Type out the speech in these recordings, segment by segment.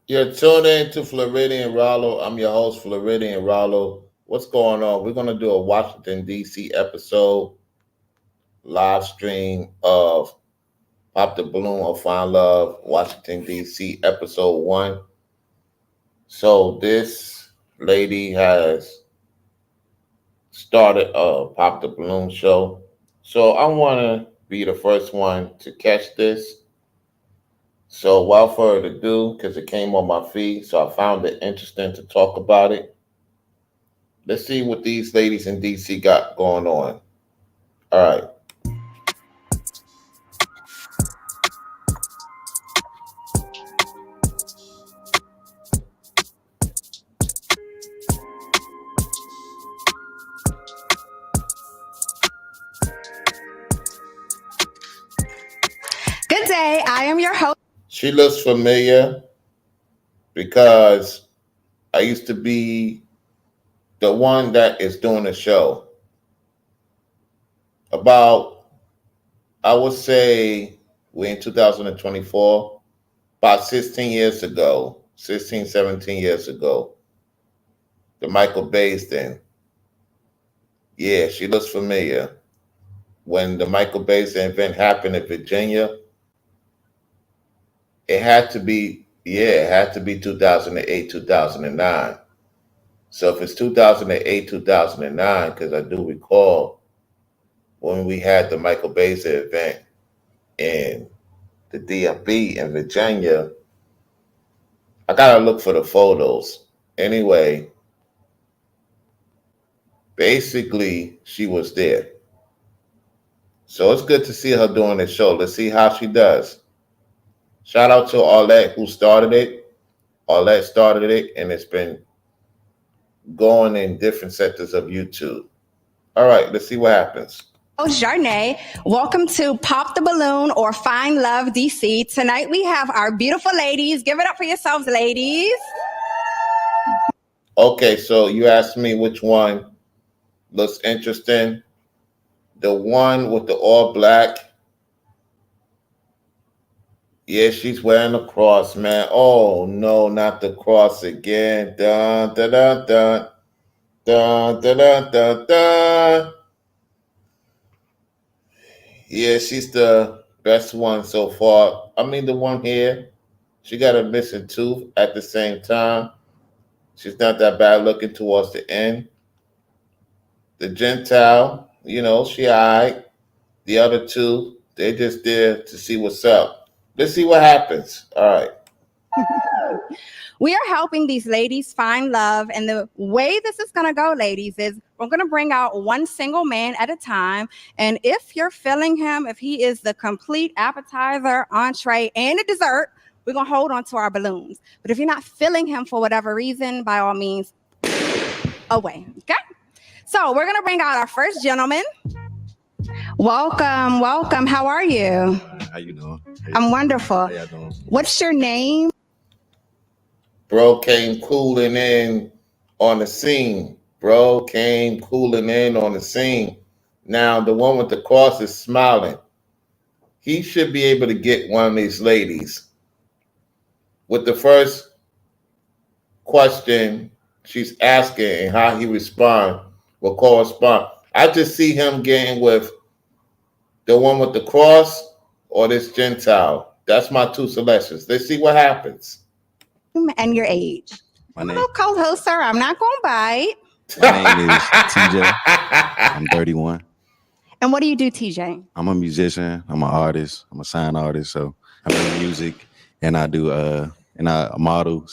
You're tuned in to Floridian Rollo. I'm your host, Floridian Rollo. What's going on? We're going to do a Washington, D.C. episode, live stream of Pop the Balloon or Find Love, Washington, D.C., episode one. So, this lady has started a Pop the Balloon show. So, I want to be the first one to catch this. So, without further ado, because it came on my feed, so I found it interesting to talk about it. Let's see what these ladies in DC got going on. All right. Good day. I am your host. She looks familiar because I used to be the one that is doing the show. About, I would say, we're in 2024, about 16 years ago, 16, 17 years ago, the Michael Bay's then. Yeah, she looks familiar. When the Michael Bay's event happened in Virginia, it had to be 2008, 2009. So if it's 2008, 2009, because I do recall when we had the Michael Beza event in the DMV in Virginia, I gotta look for the photos. Anyway, basically she was there. So it's good to see her doing the show. Let's see how she does. Shout out to Arlette who started it. Arlette started it and it's been going in different sectors of YouTube. All right, let's see what happens. Jarnay. Welcome to Pop the Balloon or Find Love DC. Tonight we have our beautiful ladies. Give it up for yourselves, ladies. Okay, so you asked me which one looks interesting. The one with the all black. Yeah, she's wearing a cross, man. Oh no, not the cross again. Dun dun dun dun dun dun dun dun. Dun. Yeah, she's the best one so far. I mean, the one here, she got a missing tooth at the same time. She's not that bad looking towards the end. The Gentile, she alright. The other two, they just there to see what's up. Let's see what happens. All right. We are helping these ladies find love. And the way this is going to go, ladies, is we're going to bring out one single man at a time. And if you're feeling him, if he is the complete appetizer, entree, and a dessert, we're going to hold on to our balloons. But if you're not feeling him for whatever reason, by all means, away. Okay? So we're going to bring out our first gentleman. Welcome, welcome. How are you? How you doing? I'm wonderful. How y'all doing? What's your name? Bro came cooling in on the scene. Now, the one with the cross is smiling. He should be able to get one of these ladies. With the first question she's asking and how he will correspond. I just see him getting with the one with the cross or this Gentile. That's my two selections. Let's see what happens. And your age. My name, Co-host, sir. I'm not going to bite. my name is TJ. I'm 31. And what do you do, TJ? I'm a musician. I'm an artist. I'm a sign artist. So I make music and I do and I model.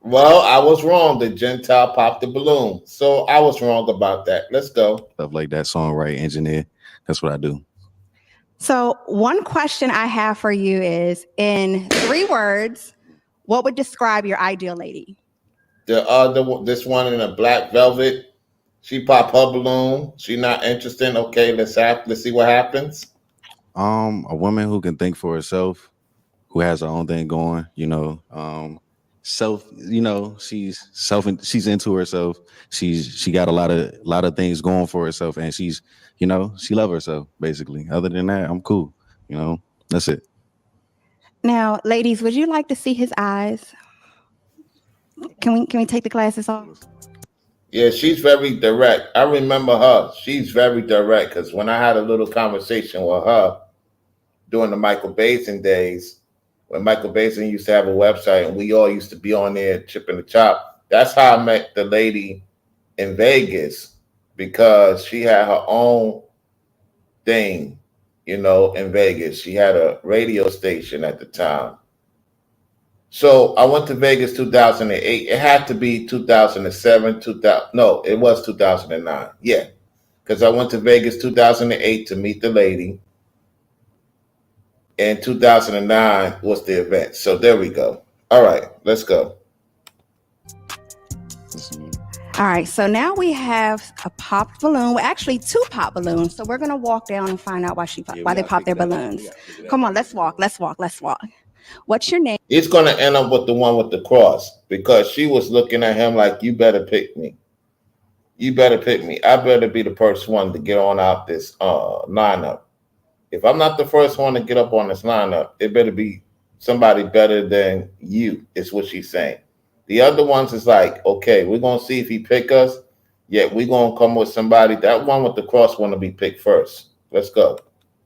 Well, I was wrong. The Gentile popped the balloon. So I was wrong about that. Let's go. Stuff like that, songwriter, engineer. That's what I do. So one question I have for you is, in 3 words, what would describe your ideal lady? This one in a black velvet, she popped her balloon. She not interested. Okay, let's see what happens. A woman who can think for herself, who has her own thing going, she's into herself. She got a lot of things going for herself, and she loves herself basically. Other than that, I'm cool. That's it. Now, ladies, would you like to see his eyes? Can we take the glasses off? Yeah, she's very direct. I remember her. She's very direct because when I had a little conversation with her during the Michael Basin days, when Michael Basin used to have a website and we all used to be on there chipping the chop. That's how I met the lady in Vegas because she had her own thing, in Vegas. She had a radio station at the time. So I went to Vegas 2008. It had to be 2007, 2000. No, it was 2009. Yeah, because I went to Vegas 2008 to meet the lady. And 2009 was the event. So there we go. All right, let's go. All right, so now we have a pop balloon. Well, actually, 2 pop balloons. So we're gonna walk down and find out why they pop their balloons. Come on, let's walk. What's your name? It's gonna end up with the one with the cross because she was looking at him like, "You better pick me. You better pick me. I better be the first one to get on out this lineup. If I'm not the first one to get up on this lineup, it better be somebody better than you," is what she's saying. The other ones is like, okay, we're going to see if he pick us. Yet we're going to come with somebody. That one with the cross want to be picked first. Let's go.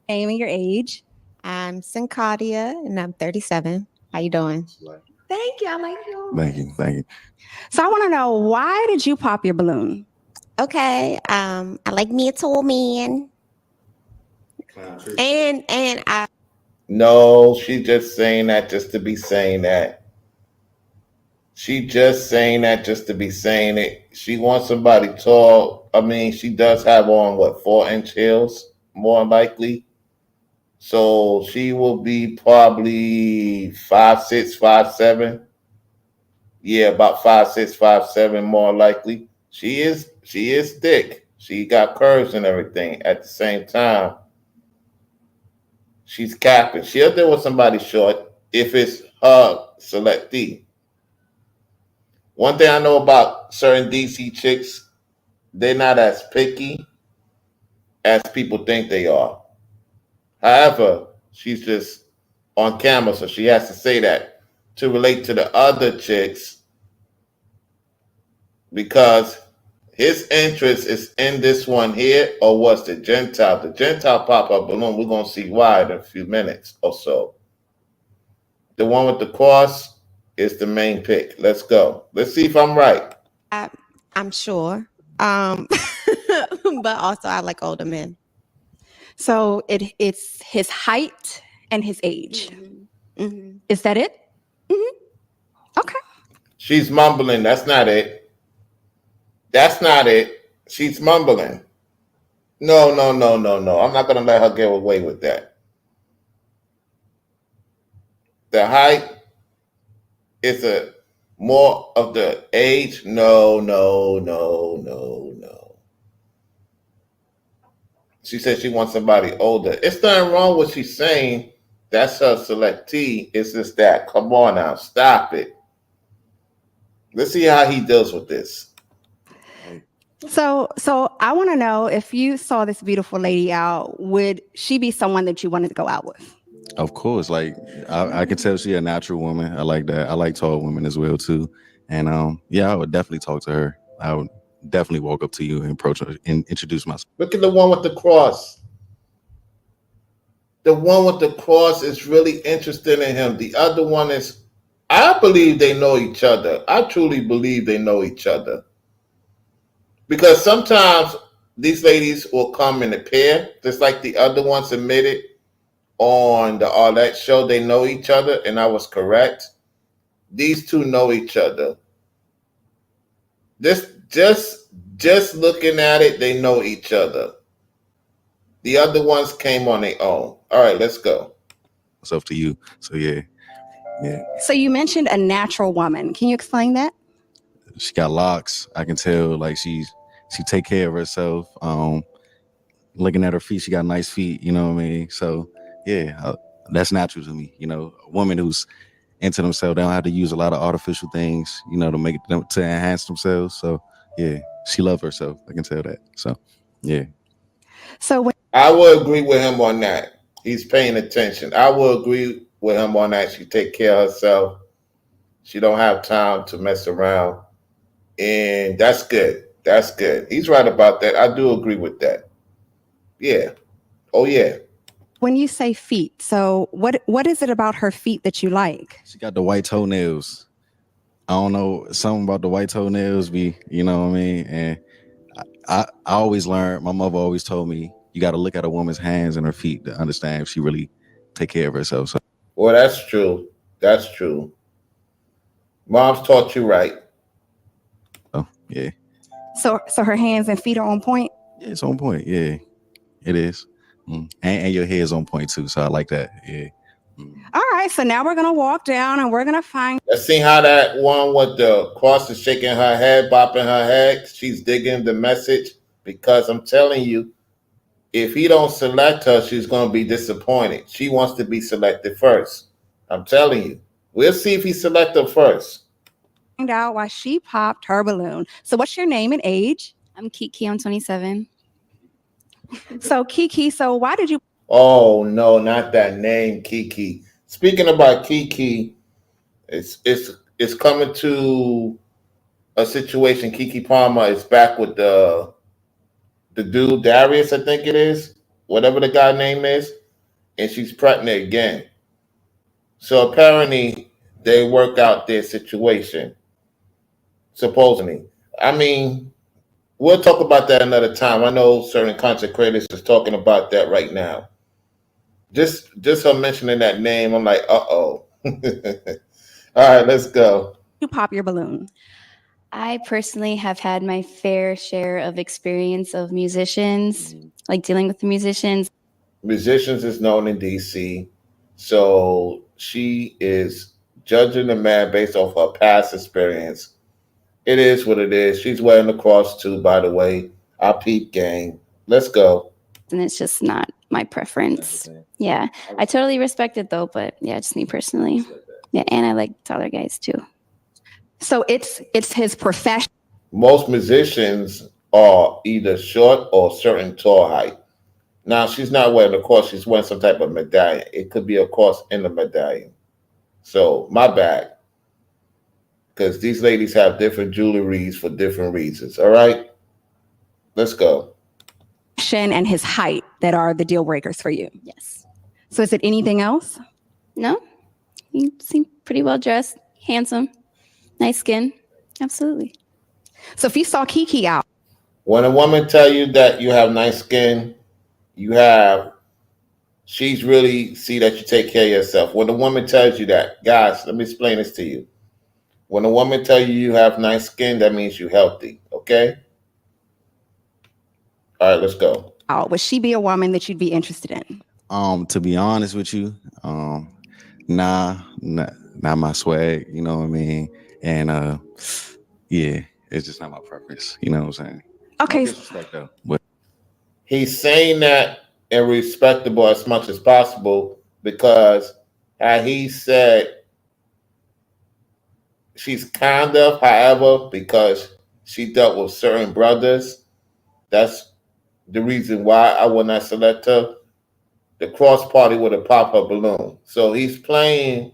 Name and your age. I'm Syncardia and I'm 37. How you doing? Thank you. I like you. Thank you. So I want to know, why did you pop your balloon? Okay. I like me a tall man. And I No, she just saying that just to be saying that. She just saying that just to be saying it. She wants somebody tall. I mean, she does have on 4-inch heels, more likely. So she will be probably 5'6", 5'7". Yeah, about 5'6", 5'7", more likely. She is thick. She got curves and everything. At the same time, she's capping. She'll deal with somebody short if it's her selectee. One thing I know about certain DC chicks, they're not as picky as people think they are. However, she's just on camera, so she has to say that to relate to the other chicks because his interest is in this one here, or was the Gentile? The Gentile pop-up balloon, we're going to see why in a few minutes or so. The one with the cross is the main pick. Let's go. Let's see if I'm right. I'm sure. But also I like older men. So it's his height and his age. Mm-hmm. Is that it? Mm-hmm. Okay. She's mumbling. That's not it. That's not it. She's mumbling. No. I'm not going to let her get away with that. The height is a more of the age. No. She said she wants somebody older. It's nothing wrong with what she's saying. That's her selectee. It's just that. Come on now. Stop it. Let's see how he deals with this. So I want to know, if you saw this beautiful lady out, would she be someone that you wanted to go out with? Of course, like I can tell she a natural woman. I like that. I like tall women as well too. And yeah, I would definitely talk to her. I would definitely walk up to you and approach her and introduce myself. Look at the one with the cross. The one with the cross is really interested in him. The other one is, I believe they know each other. I truly believe they know each other. Because sometimes these ladies will come in a pair, just like the other ones admitted on the Arlette show. They know each other, and I was correct. These two know each other. Just looking at it, they know each other. The other ones came on their own. All right, let's go. Myself to you. So yeah. So you mentioned a natural woman. Can you explain that? She got locks. I can tell like she take care of herself. Looking at her feet, she got nice feet, you know what I mean? So yeah, that's natural to me. You know, a woman who's into themselves, they don't have to use a lot of artificial things, you know, to make them to enhance themselves. So yeah, she loves herself. I can tell that. So yeah. So when I will agree with him on that. He's paying attention. I will agree with him on that. She take care of herself. She don't have time to mess around, and that's good. That's good. He's right about that. I do agree with that. Yeah. Oh yeah. When you say feet, so what is it about her feet that you like? She got the white toenails. I don't know, something about the white toenails be, you know what I mean? And I always learned, my mother always told me, you got to look at a woman's hands and her feet to understand if she really take care of herself. So, Well, that's true. That's true. Mom's taught you right. yeah. So her hands and feet are on point. Yeah, it's on point. Yeah, it is. And your hair is on point too. So I like that. Yeah. All right, so now we're gonna walk down and we're gonna find. Let's see how that one with the cross is shaking her head, bopping her head. She's digging the message, because I'm telling you, if he don't select her, she's gonna be disappointed. She wants to be selected first. I'm telling you. We'll see if he selects her first. Find out why she popped her balloon. So what's your name and age? I'm Kiki. I'm 27. So Kiki, so why did you Oh no, not that name, Kiki. Speaking about Kiki, it's coming to a situation. Kiki Palmer is back with the dude Darius, I think it is, whatever the guy name is, and she's pregnant again. So apparently they work out their situation. Supposedly, I mean, we'll talk about that another time. I know certain content creators is talking about that right now. Just her mentioning that name, I'm like, uh-oh. All right, let's go. pop your balloon? I personally have had my fair share of experience of musicians, like dealing with the musicians. Musicians is known in DC, so she is judging the man based off her past experience. It is what it is. She's wearing the cross too, by the way. Our peep gang. Let's go. And it's just not my preference. Yeah, I totally respect it though, but yeah, just me personally. Yeah, and I like taller guys too. So it's his profession. Most musicians are either short or certain tall height. Now, she's not wearing a cross. She's wearing some type of medallion. It could be a cross in the medallion. So, my bad. Because these ladies have different jewelries for different reasons. All right? Let's go. And his height that are the deal breakers for you. Yes. So is it anything else? No, you seem pretty well dressed, handsome, nice skin. Absolutely. So if you saw Kiki out, When a woman tell you that you have nice skin, she's really see that you take care of yourself. When a woman tells you that, guys, let me explain this to you. When a woman tell you have nice skin, that means you're healthy, okay? All right, let's go. would she be a woman that you'd be interested in? To be honest with you, not my swag, you know what I mean? And yeah, it's just not my preference, you know what I'm saying? Okay. No disrespect though. But He's saying that and respectable as much as possible, because had he said she's kind of, however, because she dealt with certain brothers, that's the reason why I would not select her. The cross party would have popped her balloon. So he's playing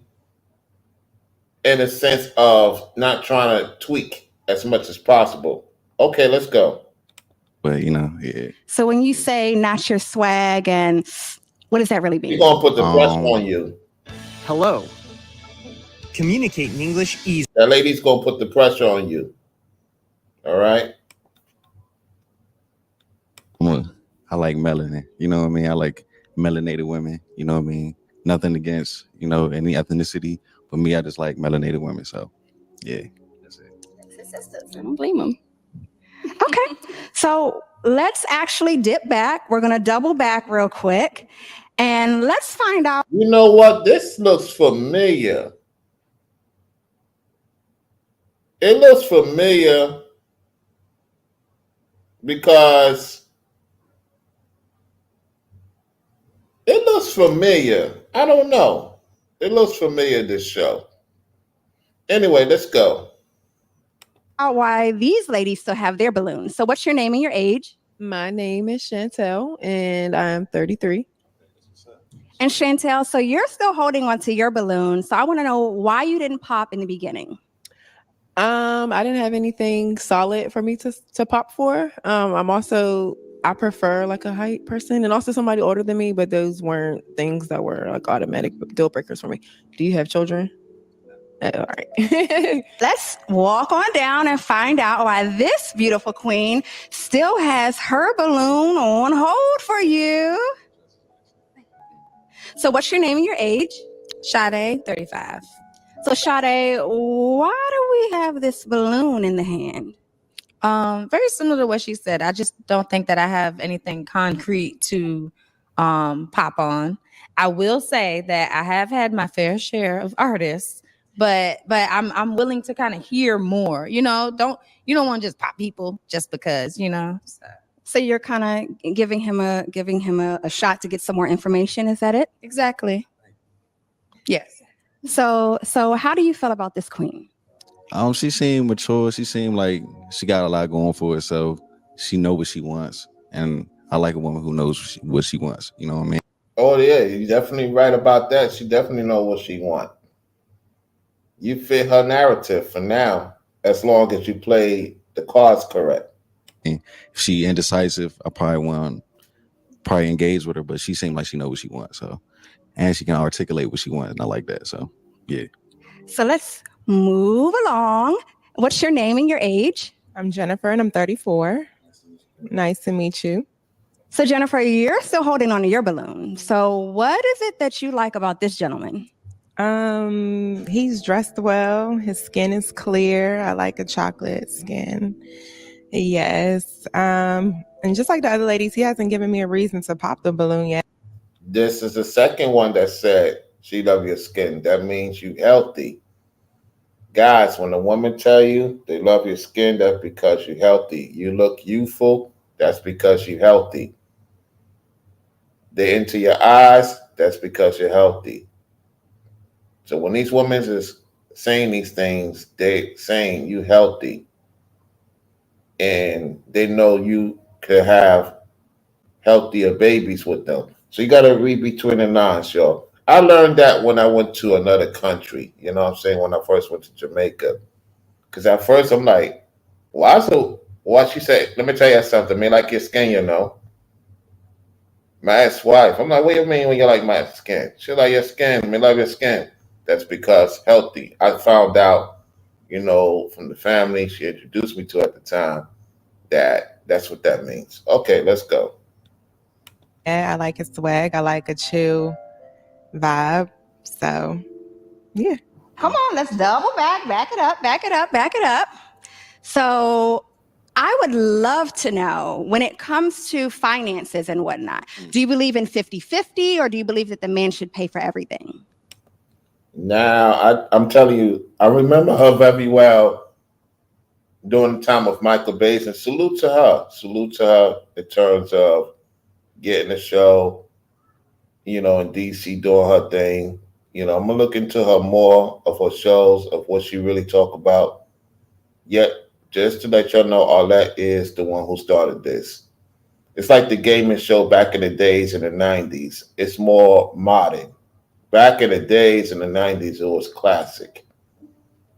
in a sense of not trying to tweak as much as possible. Okay, let's go. But you know, yeah. So when you say not your swag, and what does that really mean? He's gonna put the pressure on you. Hello. Communicate in English easy. That lady's gonna put the pressure on you. All right. I like melanin, you know what I mean? I like melanated women, you know what I mean? Nothing against, you know, any ethnicity, but me, I just like melanated women. So yeah, that's it. I don't blame them. Okay. So let's actually dip back. We're going to double back real quick and let's find out. You know what? This looks familiar. It looks familiar because it looks familiar. I don't know. It looks familiar, this show. Anyway, let's go. Why these ladies still have their balloons. So what's your name and your age? My name is Chantel and I'm 33. And Chantel, so you're still holding on to your balloon. So I want to know why you didn't pop in the beginning. I didn't have anything solid for me to pop for. I prefer like a height person and also somebody older than me, but those weren't things that were like automatic deal breakers for me. Do you have children? All right. Let's walk on down and find out why this beautiful queen still has her balloon on hold for you. So what's your name and your age? Sade, 35. So Sade, why do we have this balloon in the hand? Very similar to what she said. I just don't think that I have anything concrete to pop on. I will say that I have had my fair share of artists, but I'm willing to kind of hear more. You don't want to just pop people just because, So you're kind of giving him a shot to get some more information. Is that it? Exactly. Yes. So how do you feel about this queen? She seemed mature. She seemed like she got a lot going for herself. She know what she wants, and I like a woman who knows what she wants. You know what I mean? Oh yeah, you're definitely right about that. She definitely know what she wants. You fit her narrative for now, as long as you play the cards correct. If she indecisive, I probably engage with her, but she seemed like she know what she wants. So, and she can articulate what she wants, and I like that. So, yeah. So let's move along. What's your name and your age? I'm Jennifer and I'm 34. Nice to meet you. So Jennifer, you're still holding on to your balloon. So what is it that you like about this gentleman? He's dressed well. His skin is clear. I like a chocolate skin. Yes. And just like the other ladies, he hasn't given me a reason to pop the balloon yet. This is the second one that said she love your skin. That means you healthy. Guys, when a woman tell you they love your skin, that's because you're healthy. You look youthful, that's because you're healthy. They're into your eyes, that's because you're healthy. So when these women is saying these things, they saying you healthy. And they know you could have healthier babies with them. So you got to read between the lines, y'all. I learned that when I went to another country, you know what I'm saying, when I first went to Jamaica. Because at first I'm like, why she said, let me tell you something, me like your skin, My ex-wife, I'm like, what do you mean when you like my skin? She like your skin, me love your skin. That's because healthy. I found out, from the family she introduced me to at the time, that's what that means. Okay, let's go. Yeah, I like his swag. I like a chill vibe. So, yeah. Come on, let's double back it up. So I would love to know, when it comes to finances and whatnot, do you believe in 50-50 or do you believe that the man should pay for everything? Now, I'm telling you, I remember her very well during the time of Michael Bays, and salute to her in terms of getting a show, in DC, doing her thing. I'm going to look into her more of her shows, of what she really talk about. Yet, just to let y'all know, Arlette is the one who started this. It's like the gaming show back in the days in the 90s. It's more modern. Back in the days in the 90s, it was classic,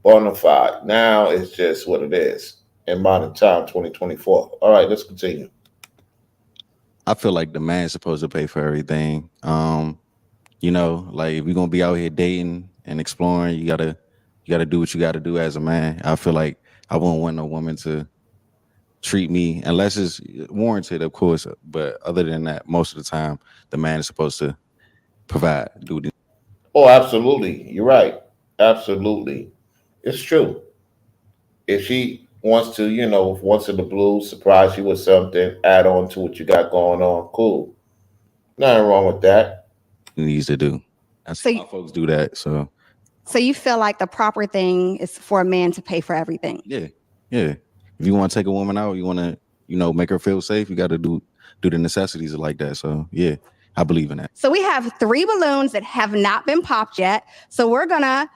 bona fide. Now it's just what it is in modern time, 2024. All right, let's continue. I feel like the man's supposed to pay for everything. Like if you're gonna be out here dating and exploring, you gotta do what you gotta do as a man. I feel like I wouldn't want no woman to treat me unless it's warranted, of course. But other than that, most of the time, the man is supposed to provide, do the. Oh, absolutely. You're right. Absolutely. It's true. If she wants to, once in the blue, surprise you with something, add on to what you got going on, cool. Nothing wrong with that. Needs to do. I see my folks do that. So you feel like the proper thing is for a man to pay for everything? Yeah. If you want to take a woman out, you want to, make her feel safe, you got to do the necessities like that. So yeah, I believe in that. So we have 3 balloons that have not been popped yet. So we're gonna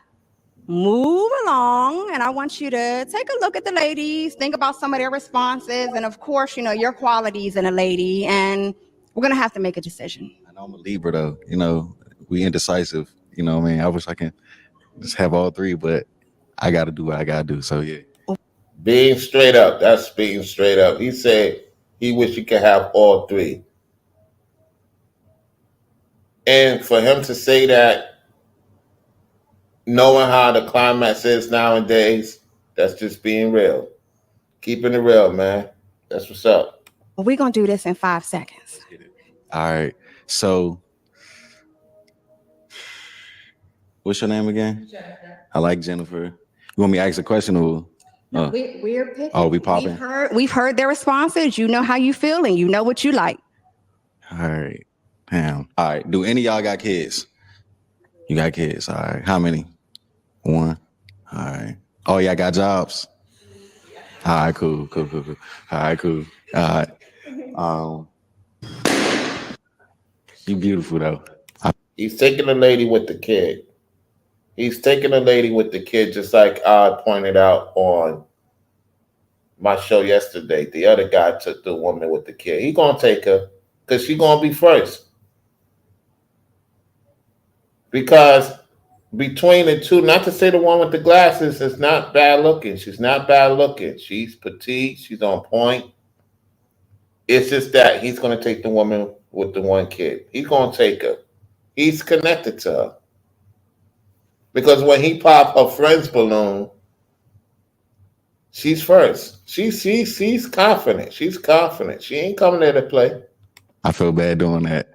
move along, and I want you to take a look at the ladies, think about some of their responses, and of course, your qualities in a lady, and we're gonna have to make a decision. I I'm a Libra though. You know, we indecisive. You know what I mean? I wish I can just have all three, but I got to do what I got to do. So yeah. Being straight up. That's being straight up. He said he wish he could have all three. And for him to say that, knowing how the climax is nowadays, that's just being real. Keeping it real, man. That's what's up. We're going to do this in 5 seconds. All right. So, what's your name again? Jennifer. I like Jennifer. You want me to ask a question or? No, we're picking. Oh, we popping. We've heard their responses. You know how you feel and you know what you like. All right. Damn. All right. Do any of y'all got kids? You got kids. All right. How many? One. All right. Oh, y'all got jobs? All right. Cool. All right. Cool. All right. You beautiful though. He's taking a lady with the kid. He's taking a lady with the kid, just like I pointed out on my show yesterday. The other guy took the woman with the kid. He gonna take her because she gonna be first. Because between the two, not to say the one with the glasses is not bad looking. She's not bad looking. She's petite. She's on point. It's just that he's gonna take the woman with the one kid. He's gonna take her. He's connected to her. Because when he popped her friend's balloon, she's first. She's confident. She's confident. She ain't coming there to play. I feel bad doing that.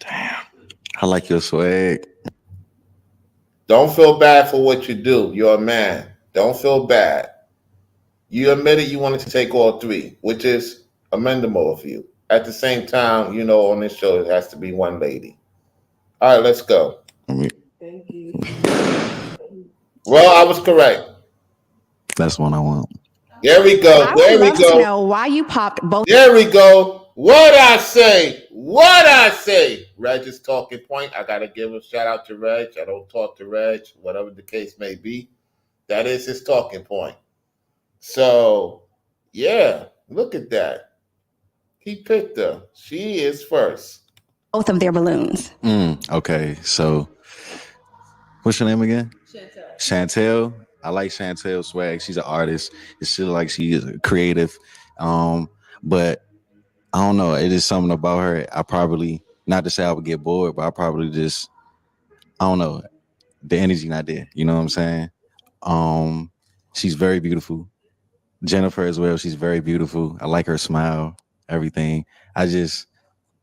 Damn. I like your swag. Don't feel bad for what you do. You're a man. Don't feel bad. You admitted you wanted to take all three, which is amendable of you. At the same time, you know, on this show, it has to be one lady. All right, let's go. Thank you. Well, I was correct. That's one I want. There we go. I There would we love to go. know why you popped both. There we go. What I say? Reg is talking point. I gotta give a shout out to Reg. I don't talk to Reg, whatever the case may be. That is his talking point. So, yeah, look at that. He picked her. She is first. Both of their balloons. Okay, so what's your name again? Chantel. I like Chantel's swag. She's an artist. It's still like she is creative. But I don't know. It is something about her. I probably, not to say I would get bored, but I probably just, I don't know. The energy not there. You know what I'm saying? She's very beautiful. Jennifer as well. She's very beautiful. I like her smile, everything. I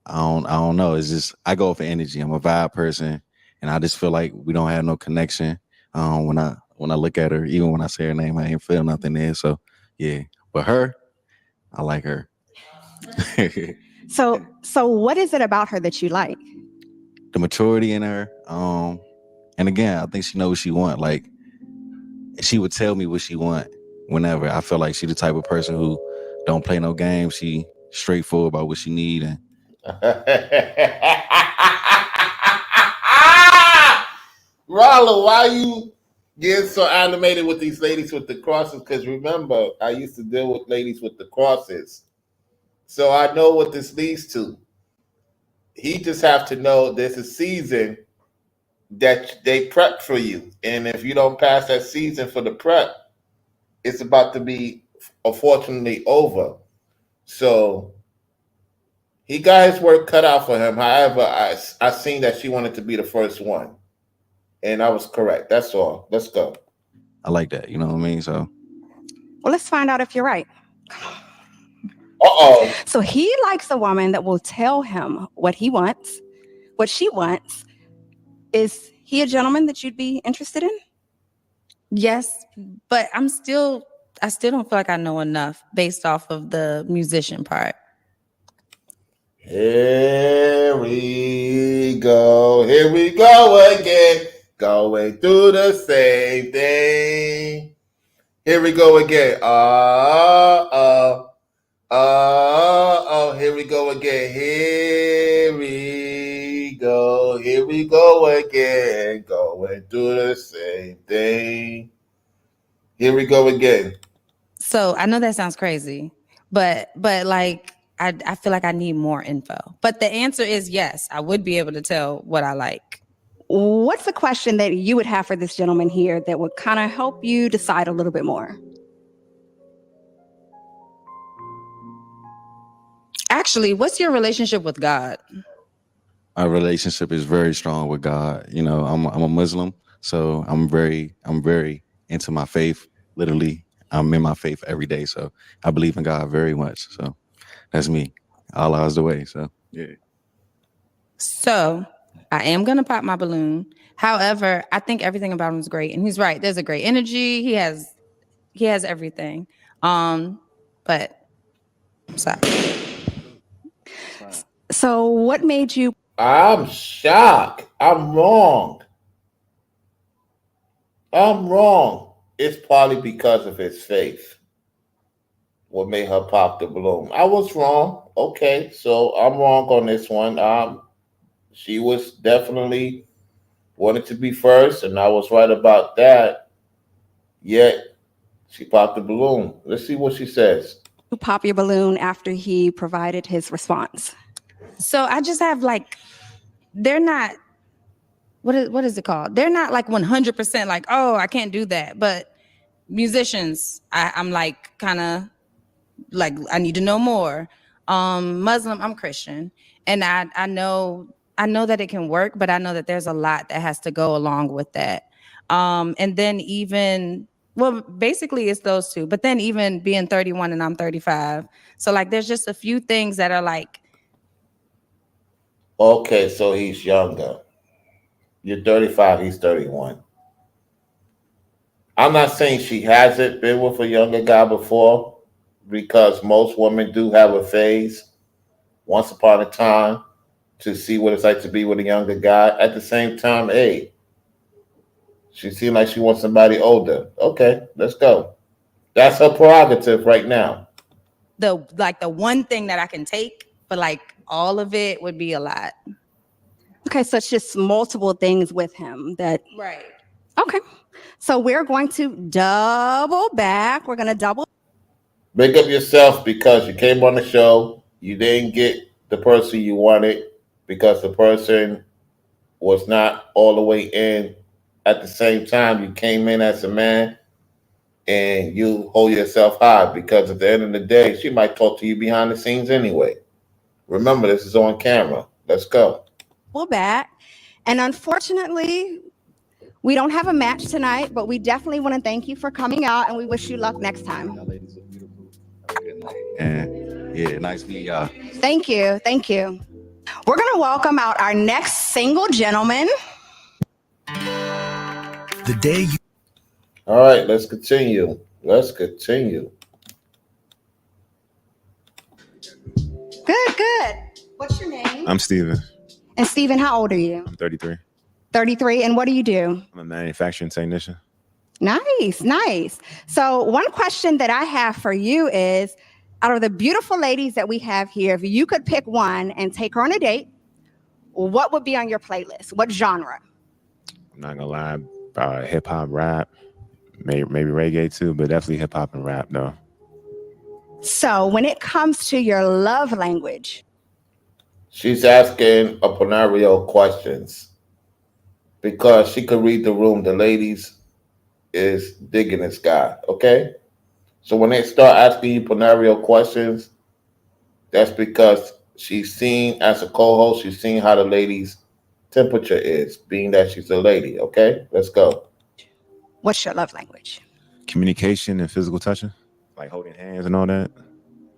don't know. It's just, I go for energy. I'm a vibe person, and I just feel like we don't have no connection. When I look at her, even when I say her name, I ain't feel nothing there. So yeah, but her, I like her. So what is it about her that you like? The maturity in her. And again, I think she knows what she want. Like, she would tell me what she want whenever. I feel like she the type of person who don't play no games. She straightforward about what she need. And Rollo, why you getting so animated with these ladies with the crosses? Because remember, I used to deal with ladies with the crosses. So I know what this leads to. He just have to know there's a season that they prep for you. And if you don't pass that season for the prep, it's about to be, unfortunately, over. So he got his work cut out for him. However, I seen that she wanted to be the first one. And I was correct. That's all. Let's go. I like that. You know what I mean? So, Well, let's find out if you're right. Uh-oh. So he likes a woman that will tell him what he wants, what she wants. Is he a gentleman that you'd be interested in? Yes, but I still don't feel like I know enough based off of the musician part. Here we go again, going through the same thing. Here we go again. Here we go again. Here we go again, going through the same thing. Here we go again. So I know that sounds crazy, but like I feel like I need more info. But the answer is yes, I would be able to tell what I like. What's the question that you would have for this gentleman here that would kind of help you decide a little bit more? Actually, what's your relationship with God? Our relationship is very strong with God. You know, I'm a Muslim, so I'm very into my faith. Literally, I'm in my faith every day. So I believe in God very much. So that's me. Allah is the way. So yeah. So I am gonna pop my balloon. However, I think everything about him is great, and he's right. There's a great energy. He has everything. But sorry. So what made you? I'm shocked. I'm wrong. It's probably because of his faith. What made her pop the balloon? I was wrong. Okay, so I'm wrong on this one. She was definitely wanted to be first, and I was right about that. Yet she popped the balloon. Let's see what she says. Pop your balloon after he provided his response. So I just have like, they're not, what is it called? They're not like 100% like, oh, I can't do that. But musicians, I'm like kind of like, I need to know more. Muslim, I'm Christian, and I know that it can work, but I know that there's a lot that has to go along with that. And then even, well, basically it's those two, but then even being 31 and I'm 35. So like, there's just a few things that are like. Okay, so he's younger. You're 35, he's 31. I'm not saying she hasn't been with a younger guy before, because most women do have a phase once upon a time to see what it's like to be with a younger guy. At the same time, hey, she seemed like she wants somebody older. Okay, let's go. That's her prerogative right now. The one thing that I can take, but like all of it would be a lot. Okay, so it's just multiple things with him that. Right. Okay, so we're going to double back. We're going to double. Make up yourself, because you came on the show, you didn't get the person you wanted because the person was not all the way in. At the same time, you came in as a man, and you hold yourself high, because at the end of the day, she might talk to you behind the scenes anyway. Remember, this is on camera. Let's go. We're back. And unfortunately, we don't have a match tonight, but we definitely want to thank you for coming out, and we wish you luck next time. And yeah, nice meeting y'all. Thank you. Thank you. We're going to welcome out our next single gentleman. The day you. All right, let's continue. Good. What's your name? I'm Steven. And Steven, how old are you? I'm 33. 33. And what do you do? I'm a manufacturing technician. Nice. So one question that I have for you is, out of the beautiful ladies that we have here, if you could pick one and take her on a date, what would be on your playlist? What genre? I'm not gonna lie, hip hop, rap, maybe reggae too, but definitely hip hop and rap though. So when it comes to your love language. She's asking a scenario questions because she could read the room. The ladies is digging this guy, okay? So when they start asking you scenario questions, that's because she's seen, as a co-host, she's seen how the lady's temperature is, being that she's a lady, okay? Let's go. What's your love language? Communication and physical touching, like holding hands and all that.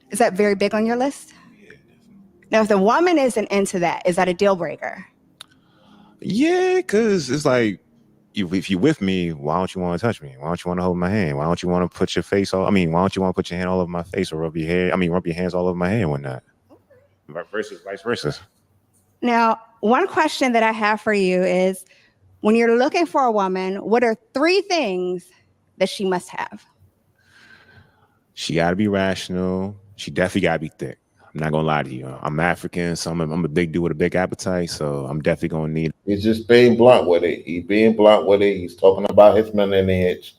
Is that very big on your list? Yeah, definitely. Now, if the woman isn't into that, is that a deal breaker? Yeah, because it's like, if you're with me, why don't you want to touch me? Why don't you want to hold my hand? Why don't you want to put your face all, why don't you want to put your hand all over my face or rub your hands all over my hair and whatnot? Versus vice versa. Now, one question that I have for you is, when you're looking for a woman, what are 3 things that she must have? She got to be rational. She definitely got to be thick. I'm not going to lie to you. I'm African, so I'm a big dude with a big appetite, so I'm definitely going to need. He's just being blunt with it. He's talking about his lineage.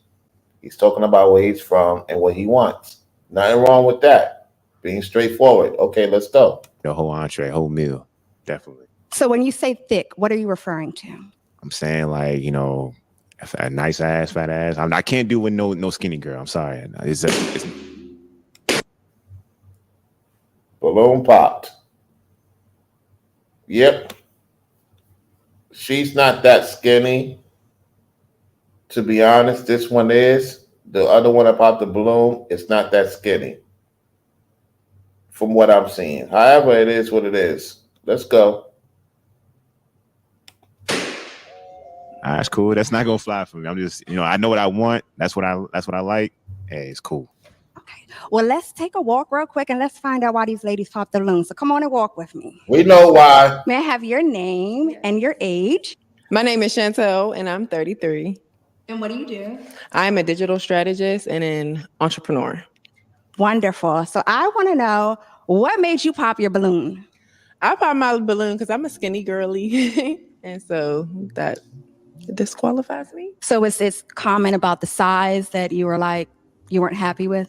He's talking about where he's from and what he wants. Nothing wrong with that. being straightforward. Okay, let's go. The whole entree, whole meal, definitely. So when you say thick, what are you referring to? I'm saying like, you know, a nice ass, fat ass. I can't do with no skinny girl. I'm sorry. It's Balloon popped. Yep. She's not that skinny. To be honest, this one is. The other one about the balloon, it's not that skinny. From what I'm seeing. However, it is what it is. Let's go. that's cool. That's not gonna fly for me. I'm just, you know, I know what I want. That's what I like. Hey, it's cool. Okay. Well, let's take a walk real quick and let's find out why these ladies pop the balloons. So come on and walk with me. We know why. May I have your name and your age? My name is Chantel, and I'm 33. And what do you do? I'm a digital strategist and an entrepreneur. Wonderful. So I want to know, what made you pop your balloon? I pop my balloon because I'm a skinny girly, and so that disqualifies me. So is this comment about the size that you were like, you weren't happy with?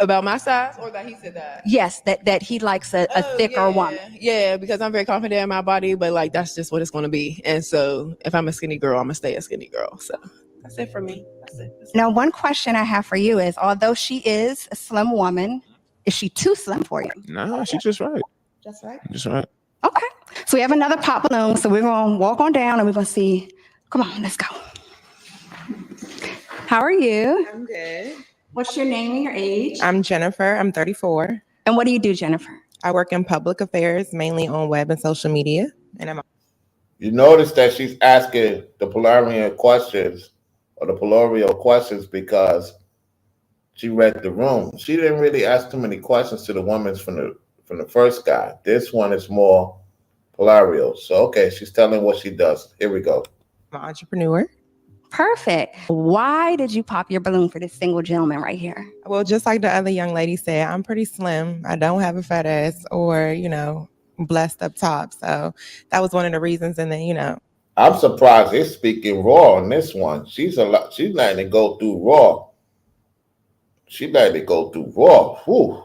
About my size, or that he said that? Yes, that he likes a thicker woman. Yeah, because I'm very confident in my body, but like that's just what it's going to be. And so if I'm a skinny girl, I'm going to stay a skinny girl. So that's it for me. That's it. Now, one question I have for you is, although she is a slim woman, is she too slim for you? Nah, she's just right. Just right. Just right. Okay. So we have another pop balloon. So we're going to walk on down and we're going to see. Come on, let's go. How are you? I'm good. What's your name and your age? I'm Jennifer. I'm 34. And what do you do, Jennifer? I work in public affairs, mainly on web and social media. And You notice that she's asking the Polarian questions or the Polario questions because she read the room. She didn't really ask too many questions to the women from the first guy. This one is more Polario. So, okay, she's telling what she does. Here we go. I'm an entrepreneur. Perfect. Why did you pop your balloon for this single gentleman right here? Well, just like the other young lady said, I'm pretty slim. I don't have a fat ass or, blessed up top. So that was one of the reasons. And then, I'm surprised they're speaking raw on this one. She's letting it go through raw. She letting it go through raw. Whew.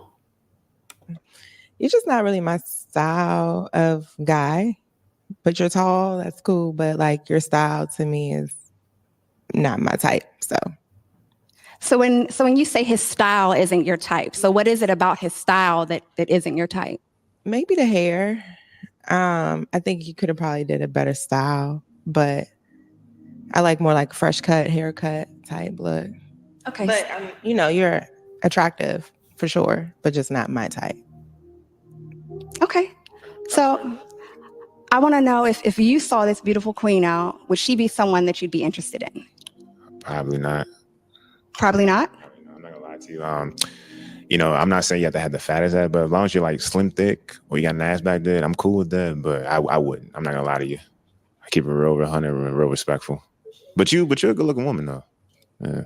You're just not really my style of guy, but you're tall. That's cool. But like your style to me is not my type. So when you say his style isn't your type, so what is it about his style that isn't your type? maybe the hair. I think you could have probably did a better style, but I like more like fresh cut, haircut type look. Okay. But you're attractive for sure, but just not my type. Okay. So I want to know if you saw this beautiful queen out, would she be someone that you'd be interested in? Probably not. Probably not. I'm not gonna lie to you. I'm not saying you have to have the fattest ass, but as long as you're like slim, thick, or you got an ass back there, I'm cool with that. But I wouldn't. I'm not gonna lie to you. I keep it real 100, real respectful. But you're a good looking woman though. Yeah.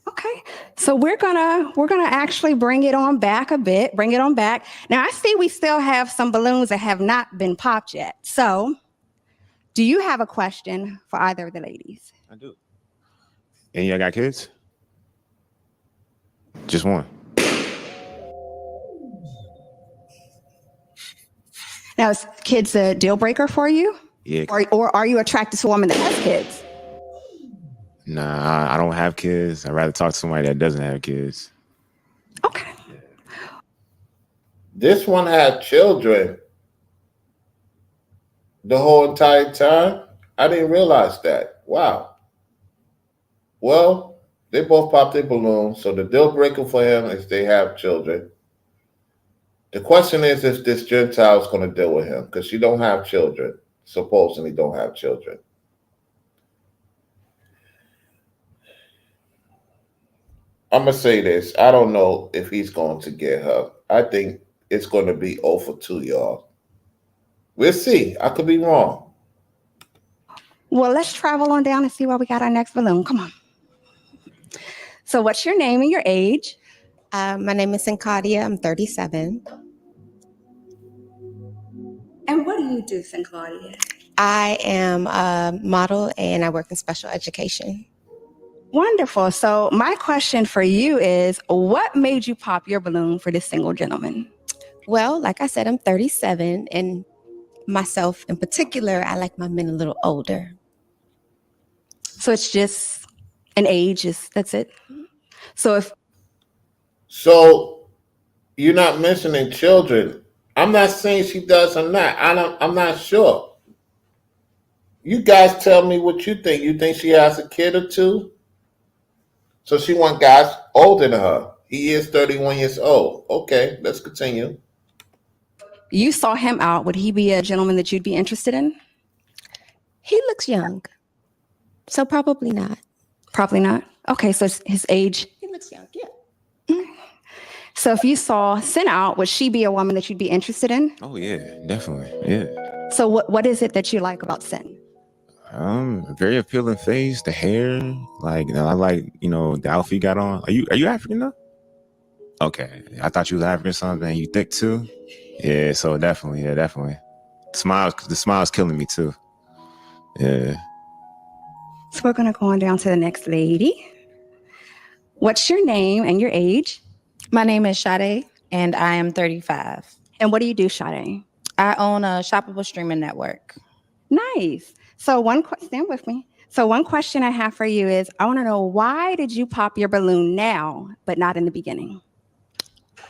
Okay. So we're gonna actually bring it on back a bit. Bring it on back. Now I see we still have some balloons that have not been popped yet. So do you have a question for either of the ladies? I do. And y'all got kids? Just one. Now, is kids a deal breaker for you? Yeah. Or are you attracted to a woman that has kids? Nah, I don't have kids. I'd rather talk to somebody that doesn't have kids. Okay. This one had children the whole entire time. I didn't realize that. Wow. Well, they both popped their balloons, so the deal breaker for him is they have children. The question is if this Gentile is going to deal with him, because she don't have children, supposedly don't have children. I'm going to say this. I don't know if he's going to get her. I think it's going to be 0 for 2, y'all. We'll see. I could be wrong. Well, let's travel on down and see why we got our next balloon. Come on. So what's your name and your age? My name is Sincadia. I'm 37. And what do you do, Claudia? I am a model and I work in special education. Wonderful. So my question for you is, what made you pop your balloon for this single gentleman? Well, like I said, I'm 37, and myself in particular, I like my men a little older. So it's just an age, that's it. So you're not mentioning children. I'm not saying she does or not. I'm not sure. You guys tell me what you think. You think she has a kid or two? So she want guys older than her. He is 31 years old. Okay, let's continue. you saw him out, would he be a gentleman that you'd be interested in? He looks young, so probably not. Probably not. Okay, so his age. He looks young, yeah. So if you saw Sin out, would she be a woman that you'd be interested in? Oh yeah, definitely. Yeah. So what is it that you like about Sin? Very appealing face, the hair, like I like, the outfit you got on. Are you African though? Okay. I thought you was African something, and you thick too. Yeah, so definitely. The smile's killing me too. Yeah. So we're gonna go on down to the next lady. What's your name and your age? My name is Sade, and I am 35. And what do you do, Sade? I own a shoppable streaming network. Nice. So stand with me. So one question I have for you is, I want to know, why did you pop your balloon now, but not in the beginning?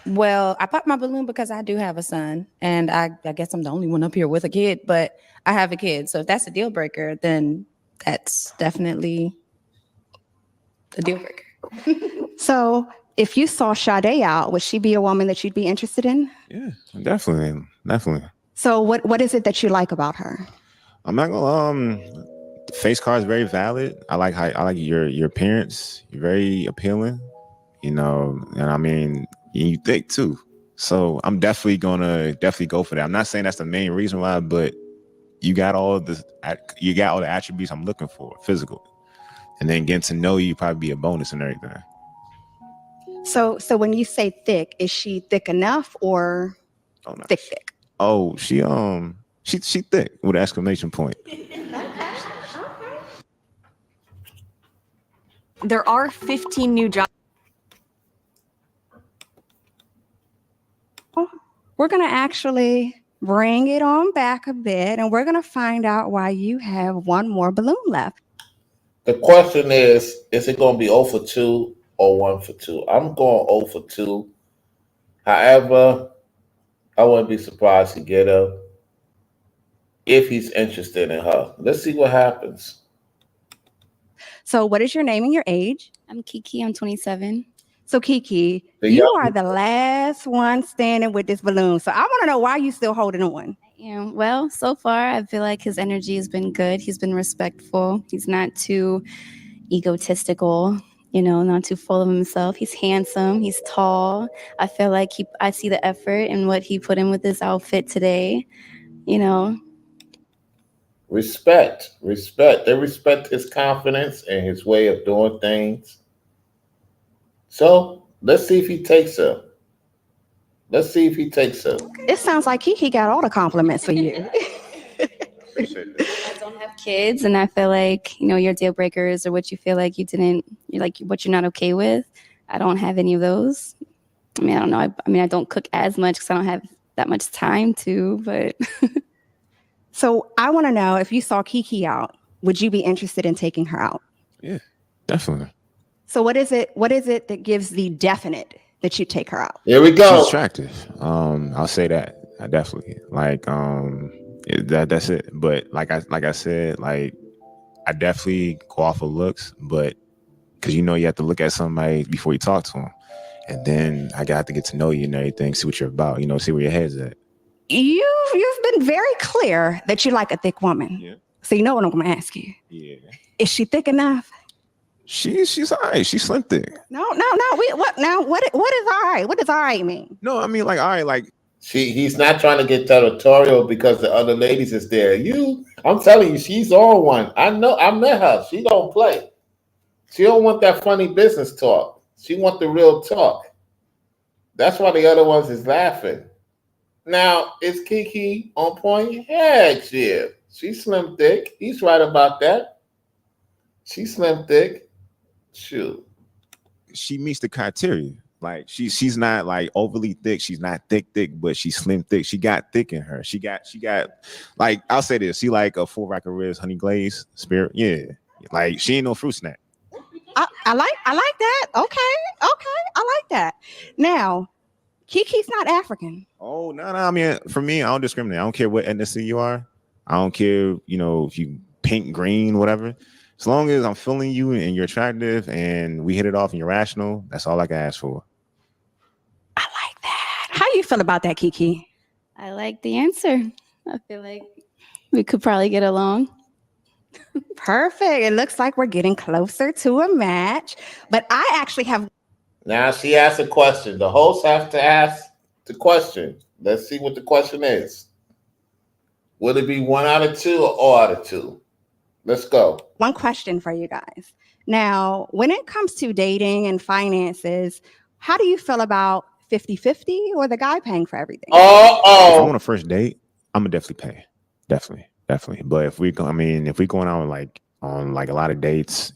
Well, I popped my balloon because I do have a son, and I guess I'm the only one up here with a kid, but I have a kid. So if that's a deal breaker, then that's definitely the deal breaker. So if you saw Sade out, would she be a woman that you'd be interested in? Yeah, definitely. So what is it that you like about her? I'm not gonna the face card is very valid. I like your appearance. You're very appealing, and I mean, you thick too. So I'm definitely gonna go for that. I'm not saying that's the main reason why, but you got all the attributes I'm looking for, physical, and then getting to know you probably be a bonus and everything. So when you say thick, is she thick enough or thick? Oh, she thick with an exclamation point. There are 15 new jobs. We're going to actually bring it on back a bit, and we're going to find out why you have one more balloon left. The question is it going to be 0 for 2 or 1 for 2? I'm going 0 for 2. However, I wouldn't be surprised to get her if he's interested in her. Let's see what happens. So what is your name and your age? I'm Kiki. I'm 27. So Kiki, you are the last one standing with this balloon. So I want to know why you still holding on. Yeah, well, so far I feel like his energy has been good. He's been respectful. He's not too egotistical, not too full of himself. He's handsome. He's tall. I feel like I see the effort in what he put in with this outfit today. Respect. They respect his confidence and his way of doing things. So let's see if he takes her. It sounds like he got all the compliments for you. I don't have kids, and I feel like, your deal breakers or what you feel like what you're not okay with. I don't have any of those. I mean, I don't know. I don't cook as much because I don't have that much time to, but. So I want to know, if you saw Kiki out, would you be interested in taking her out? Yeah, definitely. So what is it that gives the definite that you take her out? Here we go. She's attractive. I'll say that. I definitely that's it. But like I said, I definitely go off of looks, but because you have to look at somebody before you talk to them, and then I got to get to know you and everything, see what you're about, see where your head's at. You've been very clear that you like a thick woman. Yeah. So you know what I'm going to ask you. Yeah. Is she thick enough? She's all right. She's slim thick. No. What is all right? What does all right mean? No, I mean, all right, he's not trying to get territorial because the other ladies is there. I'm telling you, she's on one. I know. I met her. She don't play. She don't want that funny business talk. She want the real talk. That's why the other ones is laughing. Now, is Kiki on point? Heck yeah. She's slim thick. He's right about that. She's slim thick. Shoot. She meets the criteria. Like she's not like overly thick. She's not thick, but she's slim thick. She got thick in her. She got like, I'll say this. She like a full rack of ribs, honey glaze, spirit. Yeah. Like she ain't no fruit snack. I like that. Okay. I like that. Now, Kiki's not African. Oh, no. I mean, for me, I don't discriminate. I don't care what ethnicity you are. I don't care, if you pink, green, whatever. As long as I'm feeling you and you're attractive and we hit it off and you're rational, that's all I can ask for. I like that. How you feel about that, Kiki? I like the answer. I feel like we could probably get along. Perfect. It looks like we're getting closer to a match. But I actually have. Now she asked a question. The hosts have to ask the question. Let's see what the question is. Will it be 1 out of 2 or all out of 2? Let's go. One question for you guys. Now, when it comes to dating and finances, how do you feel about 50-50 or the guy paying for everything? If I'm on a first date, I'm gonna definitely pay. Definitely. But if we going out on a lot of dates,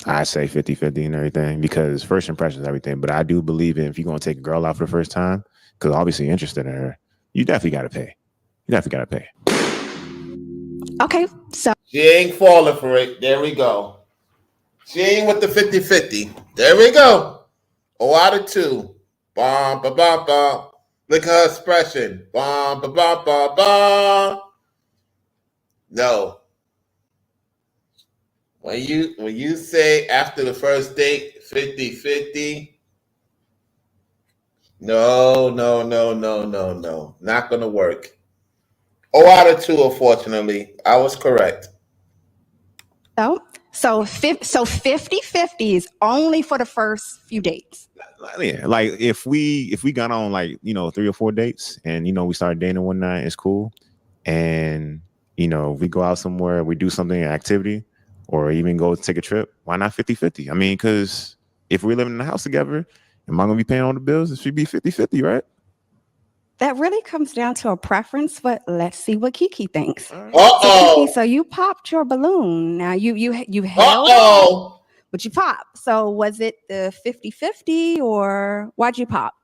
I say 50-50 and everything, because first impression is everything. But I do believe if you're gonna take a girl out for the first time, because obviously you're interested in her, you definitely gotta pay. Okay, so she ain't falling for it. There we go. She ain't with the 50-50. There we go. All out of 2. Bum, ba, bum, bum. Look at her expression. Bum, ba, bum, bum, bum. No. When you say after the first date 50-50, no. Not gonna work. All out of 2, unfortunately. I was correct. So 50-50 is only for the first few dates. Yeah, like if we got on 3 or 4 dates and we started dating one night, it's cool. And we go out somewhere, we do something, an activity, or even go take a trip, why not 50-50? I mean, because if we're living in the house together, am I gonna be paying all the bills? It should be 50-50, right? That really comes down to a preference, but let's see what Kiki thinks. Uh-oh. So, Kiki, so you popped your balloon. Now you held it, but you popped. So was it the 50-50 or why'd you pop?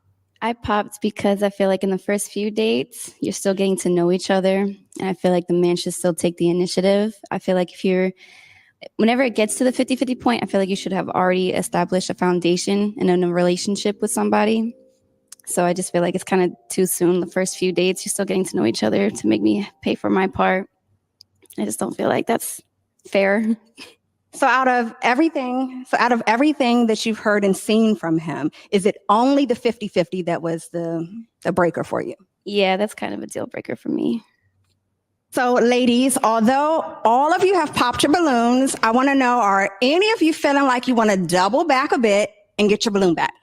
I popped because I feel like in the first few dates, you're still getting to know each other. And I feel like the man should still take the initiative. I feel like whenever it gets to the 50-50 point, I feel like you should have already established a foundation and in a relationship with somebody. So I just feel like it's kind of too soon. The first few dates, you're still getting to know each other to make me pay for my part. I just don't feel like that's fair. So out of everything that you've heard and seen from him, is it only the 50-50 that was the breaker for you? Yeah, that's kind of a deal breaker for me. So ladies, although all of you have popped your balloons, I want to know, are any of you feeling like you want to double back a bit and get your balloon back?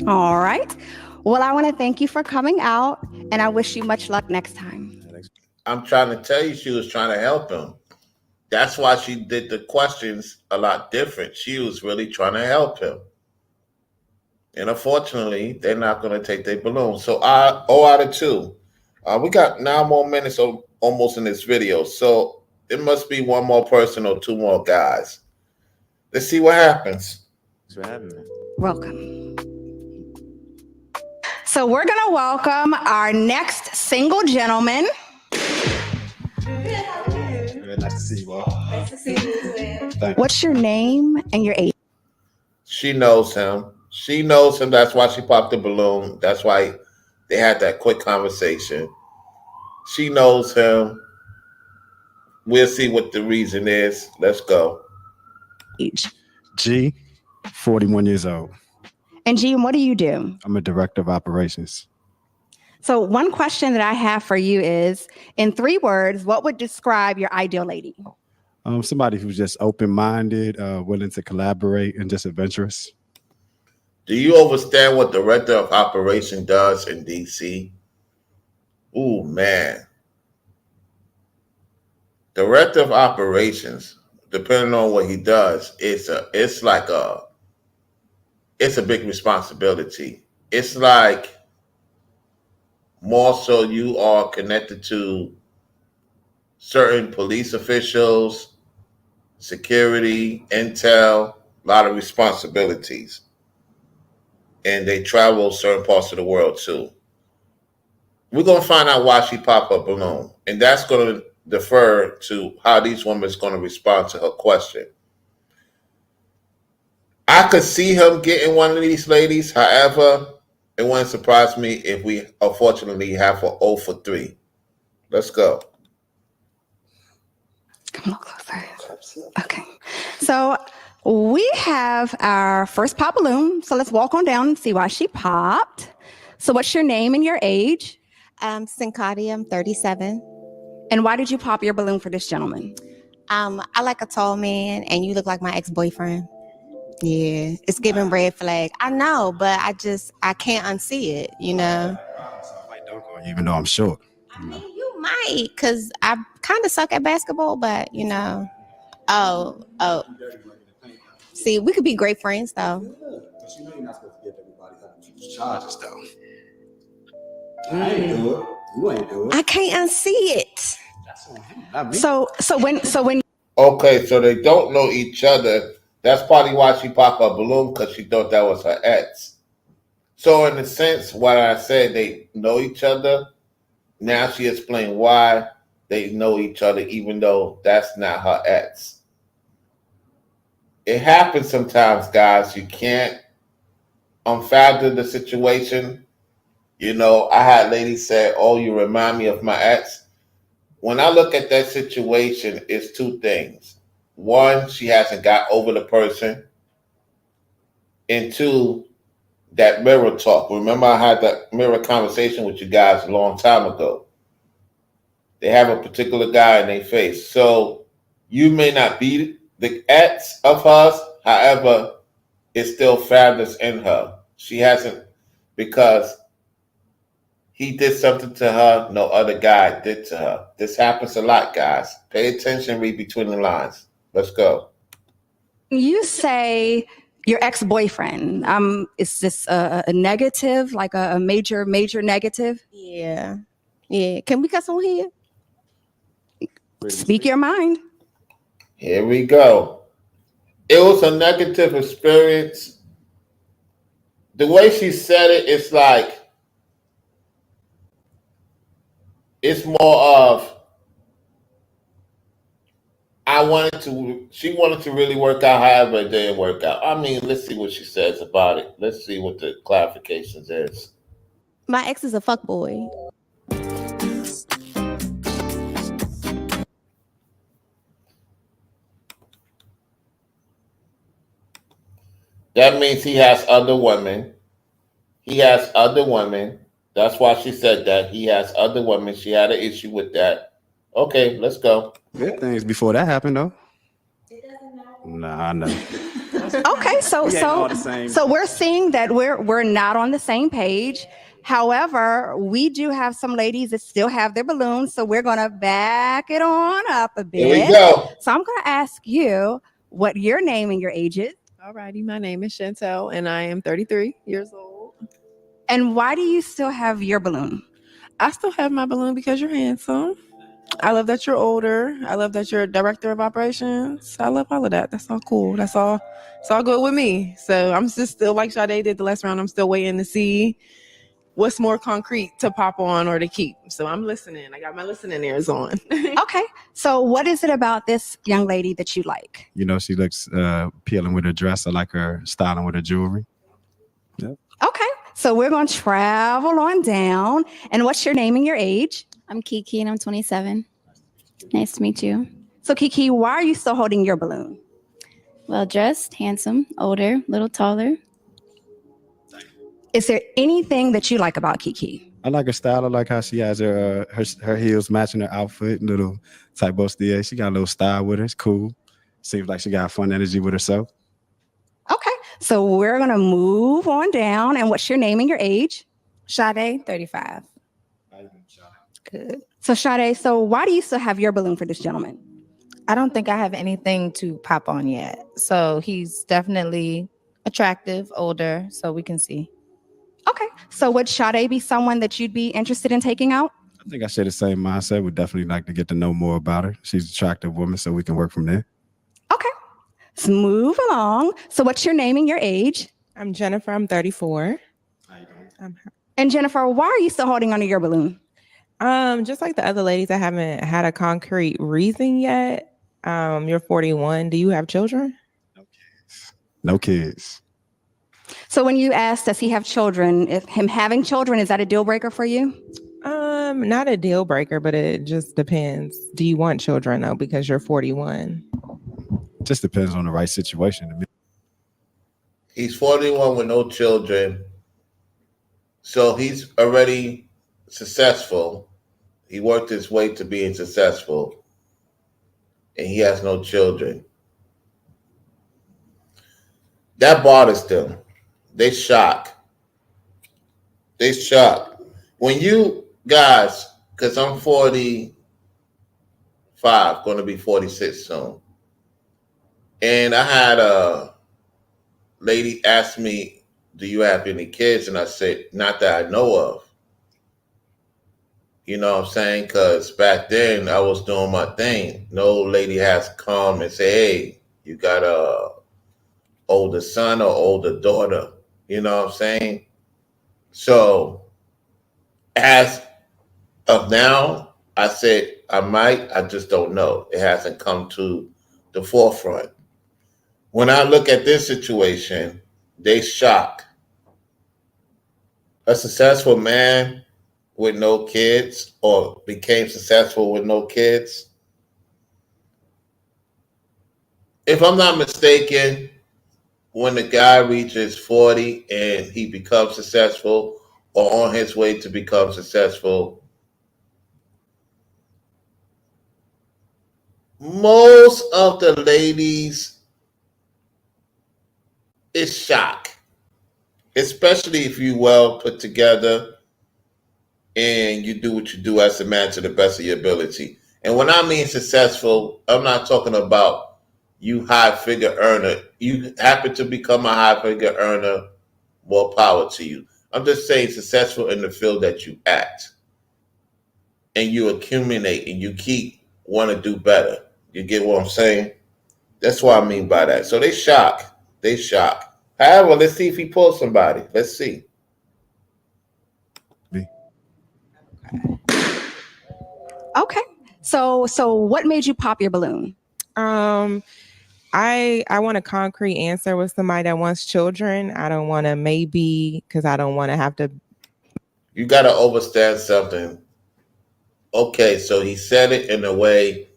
All right. Well, I want to thank you for coming out, and I wish you much luck next time. I'm trying to tell you, she was trying to help him. That's why she did the questions a lot different. She was really trying to help him. And unfortunately, they're not going to take their balloon. So 0 out of 2. We got 9 more minutes almost in this video. So it must be 1 more person or 2 more guys. Let's see what happens. That's what happened. Welcome. So we're going to welcome our next single gentleman. Nice to see you all. Nice to see you. What's your name and your age? She knows him. That's why she popped the balloon. That's why they had that quick conversation. She knows him. We'll see what the reason is. Let's go. Age. G, 41 years old. And G, what do you do? I'm a director of operations. So one question that I have for you is, in 3 words, what would describe your ideal lady? Somebody who's just open-minded, willing to collaborate, and just adventurous. Do you understand what director of operation does in DC? Ooh, man. Director of operations, depending on what he does, it's a big responsibility. It's like more so you are connected to certain police officials, security, intel, a lot of responsibilities. And they travel certain parts of the world too. We're going to find out why she popped her balloon. And that's going to defer to how these women is going to respond to her question. I could see him getting one of these ladies. However, it wouldn't surprise me if we unfortunately have a 0 for 3. Let's go. Come a little closer. Okay. So we have our first pop balloon. So let's walk on down and see why she popped. So what's your name and your age? Sincati, I'm 37. And why did you pop your balloon for this gentleman? I like a tall man, and you look like my ex-boyfriend. Yeah, it's giving red flag. I know, but I can't unsee it, you know? Even though I'm short. I mean, you might, because I kind of suck at basketball, but, you know. Oh. See, we could be great friends, though. But you know you're not supposed to give everybody charges, though. I ain't do it. You ain't do it. I can't unsee it. That's on him, not me. So when Okay, so they don't know each other. That's probably why she popped her balloon, because she thought that was her ex. So in a sense, what I said, they know each other. Now she explained why they know each other, even though that's not her ex. It happens sometimes, guys. You can't unfathom the situation. You know, I had ladies say, "Oh, you remind me of my ex." When I look at that situation, it's two things. One, she hasn't got over the person. And two, that mirror talk. Remember, I had that mirror conversation with you guys a long time ago. They have a particular guy in their face. So you may not be the ex of hers. However, it still fathers in her. She hasn't, because he did something to her no other guy did to her. This happens a lot, guys. Pay attention, read between the lines. Let's go. you say your ex-boyfriend, is this a negative, like a major negative? Yeah. Can we cuss on here? Speak your mind. Here we go. It was a negative experience. The way she said it, it's like, it's more of, she wanted to really work out, however it didn't work out. I mean, let's see what she says about it. Let's see what the clarifications is. My ex is a fuckboy. That means he has other women. He has other women. That's why she said that. He has other women. She had an issue with that. Okay, let's go. Good things before that happened, though. Nah, I know. Okay, so We ain't all the same. so we're seeing that we're not on the same page. However, we do have some ladies that still have their balloons, so we're gonna back it on up a bit. Here we go. So I'm gonna ask you what your name and your age is. Alrighty, my name is Chantel, and I am 33 years old. And why do you still have your balloon? I still have my balloon because you're handsome. I love that you're older. I love that you're a director of operations. I love all of that. That's all cool. That's all. It's all good with me. So I'm just still like Sade did the last round. I'm still waiting to see what's more concrete to pop on or to keep. So I'm listening. I got my listening ears on. Okay. So what is it about this young lady that you like? You know, she looks appealing with her dress. I like her styling with her jewelry. Yep. Okay. So we're going to travel on down. And what's your name and your age? I'm Kiki and I'm 27. Nice to meet you. So Kiki, why are you still holding your balloon? Well dressed, handsome, older, little taller. Is there anything that you like about Kiki? I like her style. I like how she has her heels matching her outfit, little type bustier. She got a little style with her. It's cool. Seems like she got fun energy with herself. Okay. So we're going to move on down. And what's your name and your age? Sade, 35. Good. So Sade, so why do you still have your balloon for this gentleman? I don't think I have anything to pop on yet. So he's definitely attractive, older, so we can see. Okay. So would Sade be someone that you'd be interested in taking out? I think I share the same mindset. Would definitely like to get to know more about her. She's an attractive woman, so we can work from there. Okay. Let's move along. So what's your name and your age? I'm Jennifer. I'm 34. And Jennifer, why are you still holding onto your balloon? Just like the other ladies, I haven't had a concrete reason yet. You're 41. Do you have children? No kids. So when you ask, does he have children? If him having children, is that a deal breaker for you? Not a deal breaker, but it just depends. Do you want children though? Because you're 41. Just depends on the right situation to me. He's 41 with no children. So he's already successful. He worked his way to being successful. And he has no children. That bothers them. They shock. They shock. When you guys, because I'm 45, going to be 46 soon. And I had a lady ask me, do you have any kids? And I said, not that I know of. You know what I'm saying? Because back then I was doing my thing. No lady has come and say, hey, you got a older son or older daughter. You know what I'm saying? So as of now, I said I might, I just don't know. It hasn't come to the forefront. When I look at this situation, they shock. A successful man with no kids or became successful with no kids. If I'm not mistaken, when the guy reaches 40 and he becomes successful or on his way to become successful, most of the ladies is shock, especially if you well put together and you do what you do as a man to the best of your ability. And when I mean successful, I'm not talking about you high figure earner. You happen to become a high figure earner, more power to you. I'm just saying successful in the field that you act. And you accumulate and you keep want to do better. You get what I'm saying? That's what I mean by that. So they shock. They shock. However, let's see if he pulls somebody. Let's see. Okay. So what made you pop your balloon? I want a concrete answer with somebody that wants children. I don't want to maybe, because I don't want to have to. You got to understand something. Okay, so he said it in a way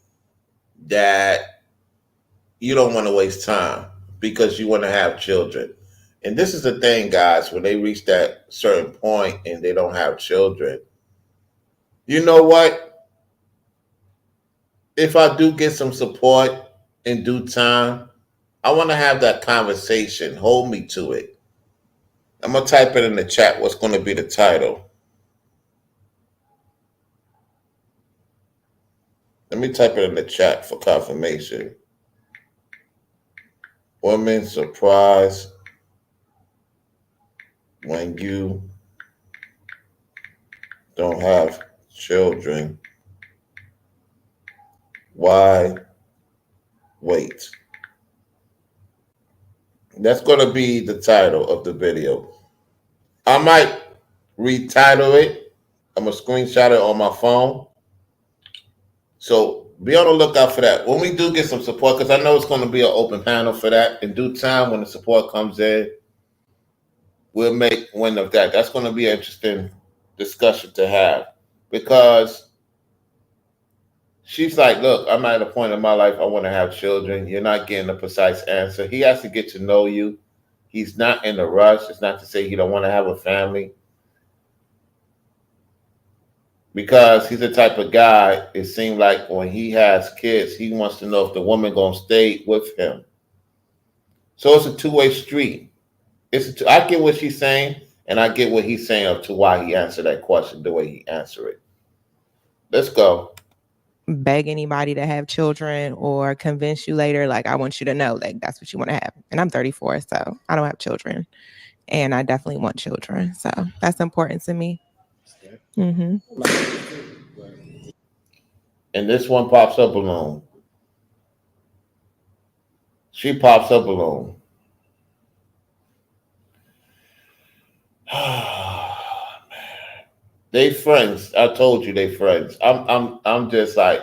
that you don't want to waste time because you want to have children. And this is the thing, guys, when they reach that certain point and they don't have children, you know what? If I do get some support in due time, I want to have that conversation. Hold me to it. I'm going to type it in the chat. What's going to be the title? Let me type it in the chat for confirmation. Women surprised when you don't have children. Why wait? That's going to be the title of the video. I might retitle it. I'm going to screenshot it on my phone. So be on the lookout for that. When we do get some support, because I know it's going to be an open panel for that. In due time, when the support comes in, we'll make one of that. That's going to be an interesting discussion to have. Because she's like, look, I'm at a point in my life I want to have children. You're not getting a precise answer. He has to get to know you. He's not in a rush. It's not to say he don't want to have a family. Because he's the type of guy, it seems like when he has kids, he wants to know if the woman going to stay with him. So it's a two-way street. I get what she's saying, and I get what he's saying up to why he answered that question the way he answered it. Let's go. Beg anybody to have children or convince you later, like, I want you to know, like, that's what you want to have. And I'm 34, so I don't have children. And I definitely want children. So that's important to me. Mm-hmm. And this one pops up alone. She pops a balloon. They friends. I told you they friends. I'm just like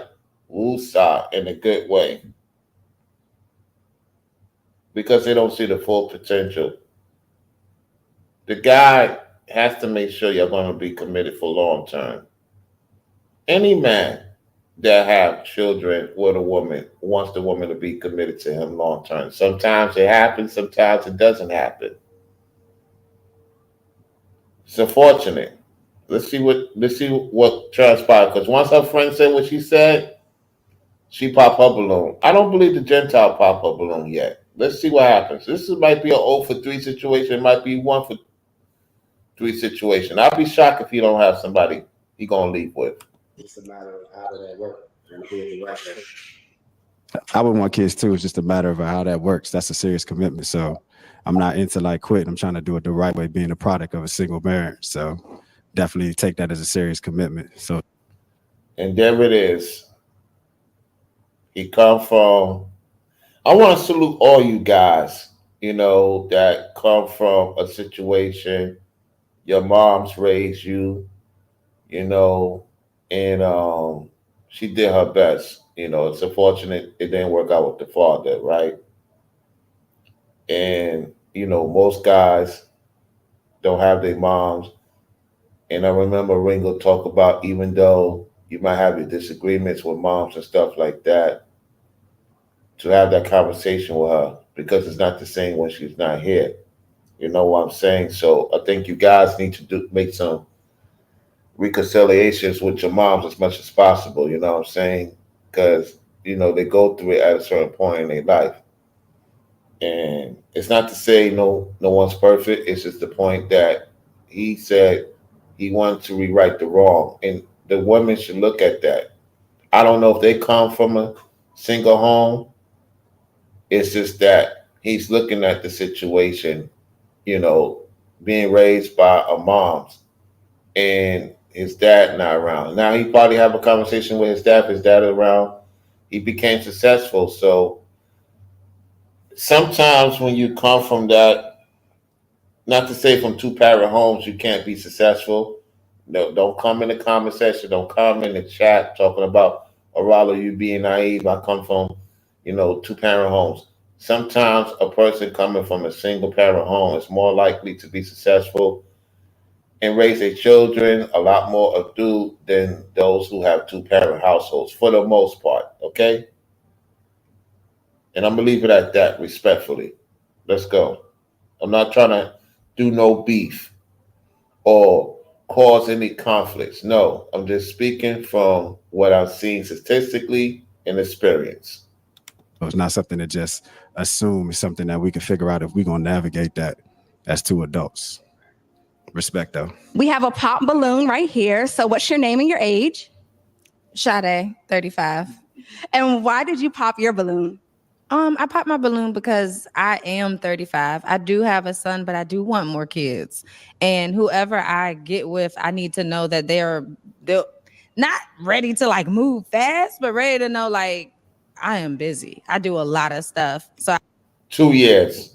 woosah in a good way. Because they don't see the full potential. The guy has to make sure you're going to be committed for long term. Any man that have children with a woman wants the woman to be committed to him long term. Sometimes it happens, sometimes it doesn't happen. It's unfortunate. Let's see what transpired. Because once her friend said what she said, she popped her balloon. I don't believe the Gentile popped her balloon yet. Let's see what happens. Might be an 0 for 3 situation. It might be 1 for 3 situation. I'll be shocked if he don't have somebody he gonna leave with. It's a matter of how that work. I would want kids too. It's just a matter of how that works. That's a serious commitment. So I'm not into like quitting. I'm trying to do it the right way, being a product of a single marriage. So definitely take that as a serious commitment. So, and there it is. He come from. I want to salute all you guys, that come from a situation. Your mom's raised you, and she did her best. It's unfortunate it didn't work out with the father, right? And, most guys don't have their moms. And I remember Ringo talk about, even though you might have your disagreements with moms and stuff like that, to have that conversation with her, because it's not the same when she's not here. You know what I'm saying? So I think you guys need to make some reconciliations with your moms as much as possible. You know what I'm saying? Because, they go through it at a certain point in their life. And it's not to say no one's perfect. It's just the point that he said he wanted to rewrite the wrong. And the women should look at that. I don't know if they come from a single home. It's just that he's looking at the situation, being raised by a mom and his dad not around. Now he probably have a conversation with his dad. If his dad is around, he became successful. So sometimes when you come from that, not to say from 2-parent homes, you can't be successful. No, don't come in the comment section. Don't come in the chat talking about, Arala, you being naive. I come from, 2-parent homes. Sometimes a person coming from a single-parent home is more likely to be successful and raise their children a lot more astute than those who have 2-parent households, for the most part, okay? And I'm going to leave it at that respectfully. Let's go. I'm not trying to do no beef or cause any conflicts. No, I'm just speaking from what I've seen statistically and experience. it's not something to just assume. It's something that we can figure out if we're going to navigate that as 2 adults. Respect, though. We have a pop balloon right here. So what's your name and your age? Sade, 35. And why did you pop your balloon? I popped my balloon because I am 35. I do have a son, but I do want more kids. And whoever I get with, I need to know that they're not ready to like move fast, but ready to know like I am busy. I do a lot of stuff. So 2 years.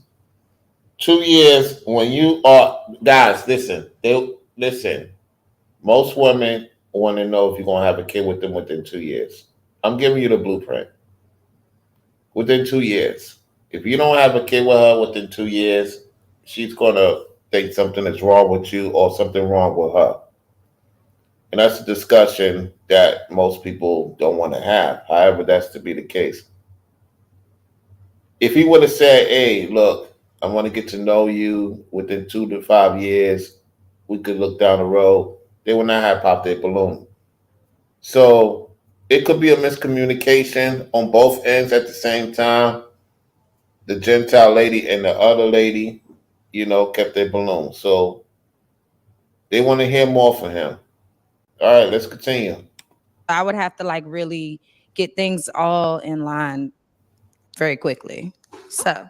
2 years when you are, guys, listen. Most women want to know if you're going to have a kid with them within 2 years. I'm giving you the blueprint. Within 2 years. If you don't have a kid with her within 2 years, she's going to think something is wrong with you or something wrong with her. And that's a discussion that most people don't want to have. However, that's to be the case. If he would have said, hey, look, I want to get to know you within 2 to 5 years, we could look down the road, they would not have popped their balloon. So it could be a miscommunication on both ends at the same time. The Gentile lady and the other lady, kept their balloon. So they want to hear more from him. All right, let's continue. I would have to like really get things all in line very quickly. So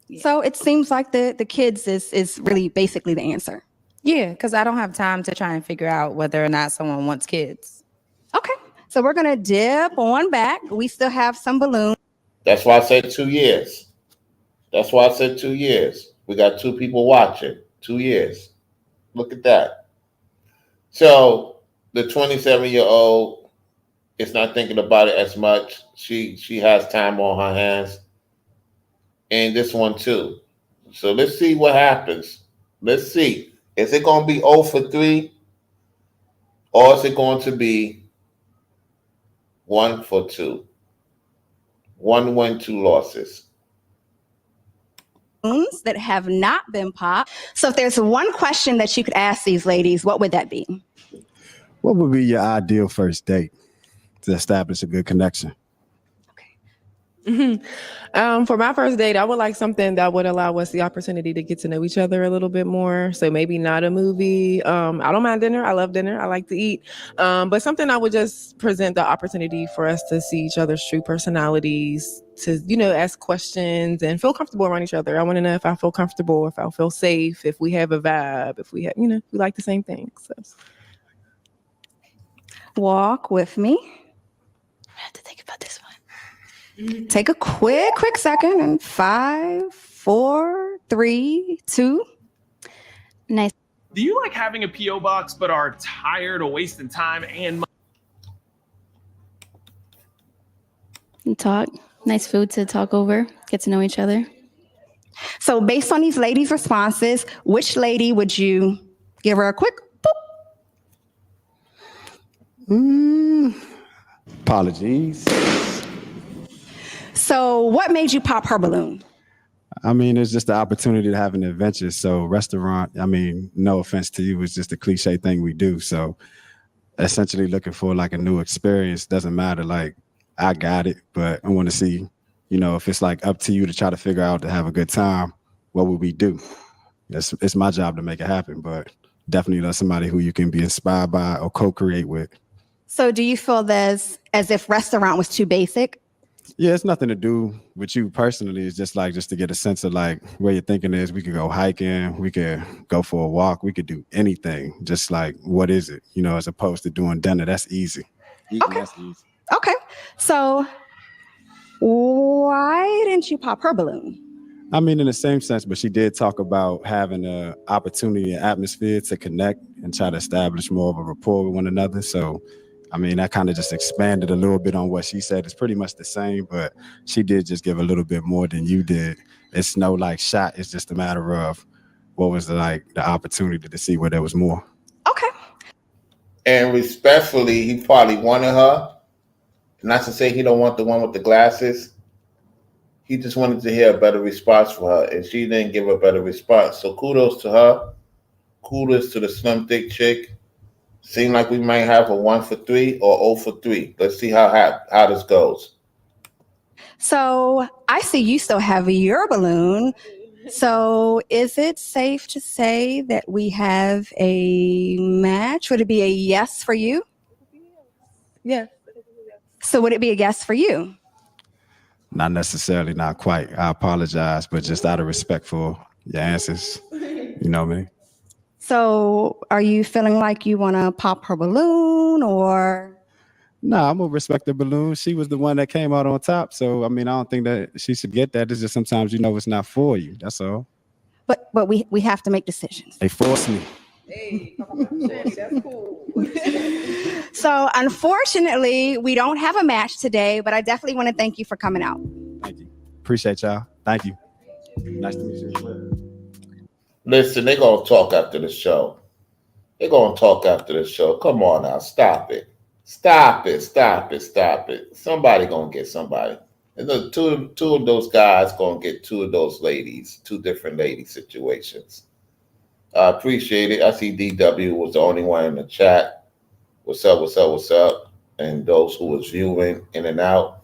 it seems like the kids is really basically the answer. Yeah, because I don't have time to try and figure out whether or not someone wants kids. Okay. So we're going to dip on back. We still have some balloons. That's why I said 2 years. That's why I said 2 years. We got 2 people watching. 2 years. Look at that. So the 27-year-old is not thinking about it as much. She has time on her hands. And this one too. So let's see what happens. Let's see. Is it going to be 0 for 3? Or is it going to be 1 for 2? 1 win, 2 losses. That have not been popped. So if there's one question that you could ask these ladies, what would that be? What would be your ideal first date to establish a good connection? For my first date, I would like something that would allow us the opportunity to get to know each other a little bit more. So maybe not a movie. I don't mind dinner. I love dinner. I like to eat. But something that would just present the opportunity for us to see each other's true personalities, to, ask questions and feel comfortable around each other. I want to know if I feel comfortable, if I feel safe, if we have a vibe, if we have, we like the same things. So. Walk with me. I have to think about this one. Take a quick second. And 5, 4, 3, 2. Nice. Do you like having a P.O. box but are tired of wasting time and money? Talk. Nice food to talk over. Get to know each other. So based on these ladies' responses, which lady would you give her a quick boop? Apologies. So what made you pop her balloon? I mean, it's just the opportunity to have an adventure. So restaurant, I mean, no offense to you, it's just a cliche thing we do. So essentially looking for like a new experience. Doesn't matter. Like, I got it, but I want to see, if it's like up to you to try to figure out to have a good time, what would we do? It's my job to make it happen, but definitely that's somebody who you can be inspired by or co-create with. So do you feel as if restaurant was too basic? Yeah, it's nothing to do with you personally. It's just to get a sense of like where your thinking is. We could go hiking, we could go for a walk, we could do anything. Just like, what is it? As opposed to doing dinner. That's easy. Okay. That's easy. Okay. So why didn't you pop her balloon? I mean, in the same sense, but she did talk about having an opportunity and atmosphere to connect and try to establish more of a rapport with one another. So, I mean, that kind of just expanded a little bit on what she said. It's pretty much the same, but she did just give a little bit more than you did. It's no like shot. It's just a matter of what was the opportunity to see where there was more. Okay. And respectfully, he probably wanted her. Not to say he don't want the one with the glasses. He just wanted to hear a better response from her, and she didn't give a better response. So kudos to her. Kudos to the slim thick chick. Seemed like we might have a 1 for 3 or 0 for 3. Let's see how this goes. So I see you still have your balloon. So is it safe to say that we have a match? Would it be a yes for you? Yeah. So would it be a yes for you? Not necessarily, not quite. I apologize, but just out of respect for your answers, you know what I mean? So are you feeling like you want to pop her balloon or? No, I'm gonna respect the balloon. She was the one that came out on top. So, I mean, I don't think that she should get that. It's just sometimes, it's not for you. That's all. But we have to make decisions. They force me. Hey, that's cool. So unfortunately, we don't have a match today, but I definitely want to thank you for coming out. Thank you. Appreciate y'all. Thank you. Nice to meet you. Listen, they're going to talk after the show. They're going to talk after the show. Come on now. Stop it. Stop it. Stop it. Stop it. Somebody going to get somebody. And the two of those guys going to get 2 of those ladies, 2 different lady situations. I appreciate it. I see DW was the only one in the chat. What's up, what's up, what's up? And those who was viewing in and out.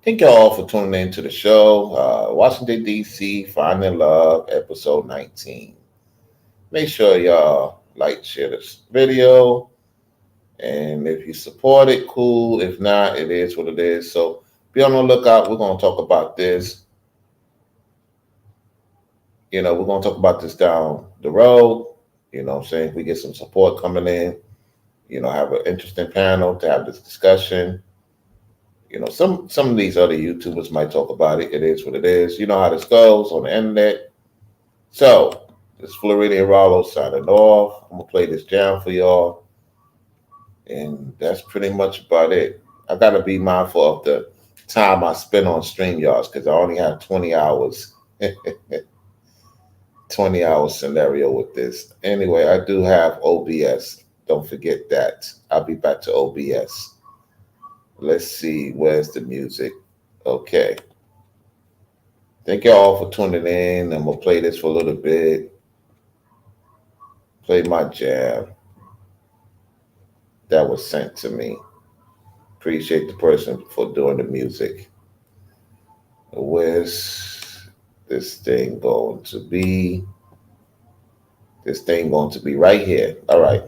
Thank y'all all for tuning in to the show. Washington, D.C., Finding Love, episode 19. Make sure y'all like, share this video. And if you support it, cool. If not, it is what it is. So be on the lookout. We're going to talk about this. We're going to talk about this down the road. I'm saying? If we get some support coming in, have an interesting panel to have this discussion. You know, some of these other YouTubers might talk about it. It is what it is. You know how this goes on the internet. So, this is Floridian Rollo signing off. I'm going to play this jam for y'all. And that's pretty much about it. I got to be mindful of the time I spend on StreamYards because I only have 20 hours. 20 hour scenario with this. Anyway, I do have OBS. Don't forget that. I'll be back to OBS. Let's see. Where's the music? Okay. Thank you all for tuning in. I'm going to play this for a little bit. Play my jam that was sent to me. Appreciate the person for doing the music. Where's this thing going to be? This thing going to be right here. All right.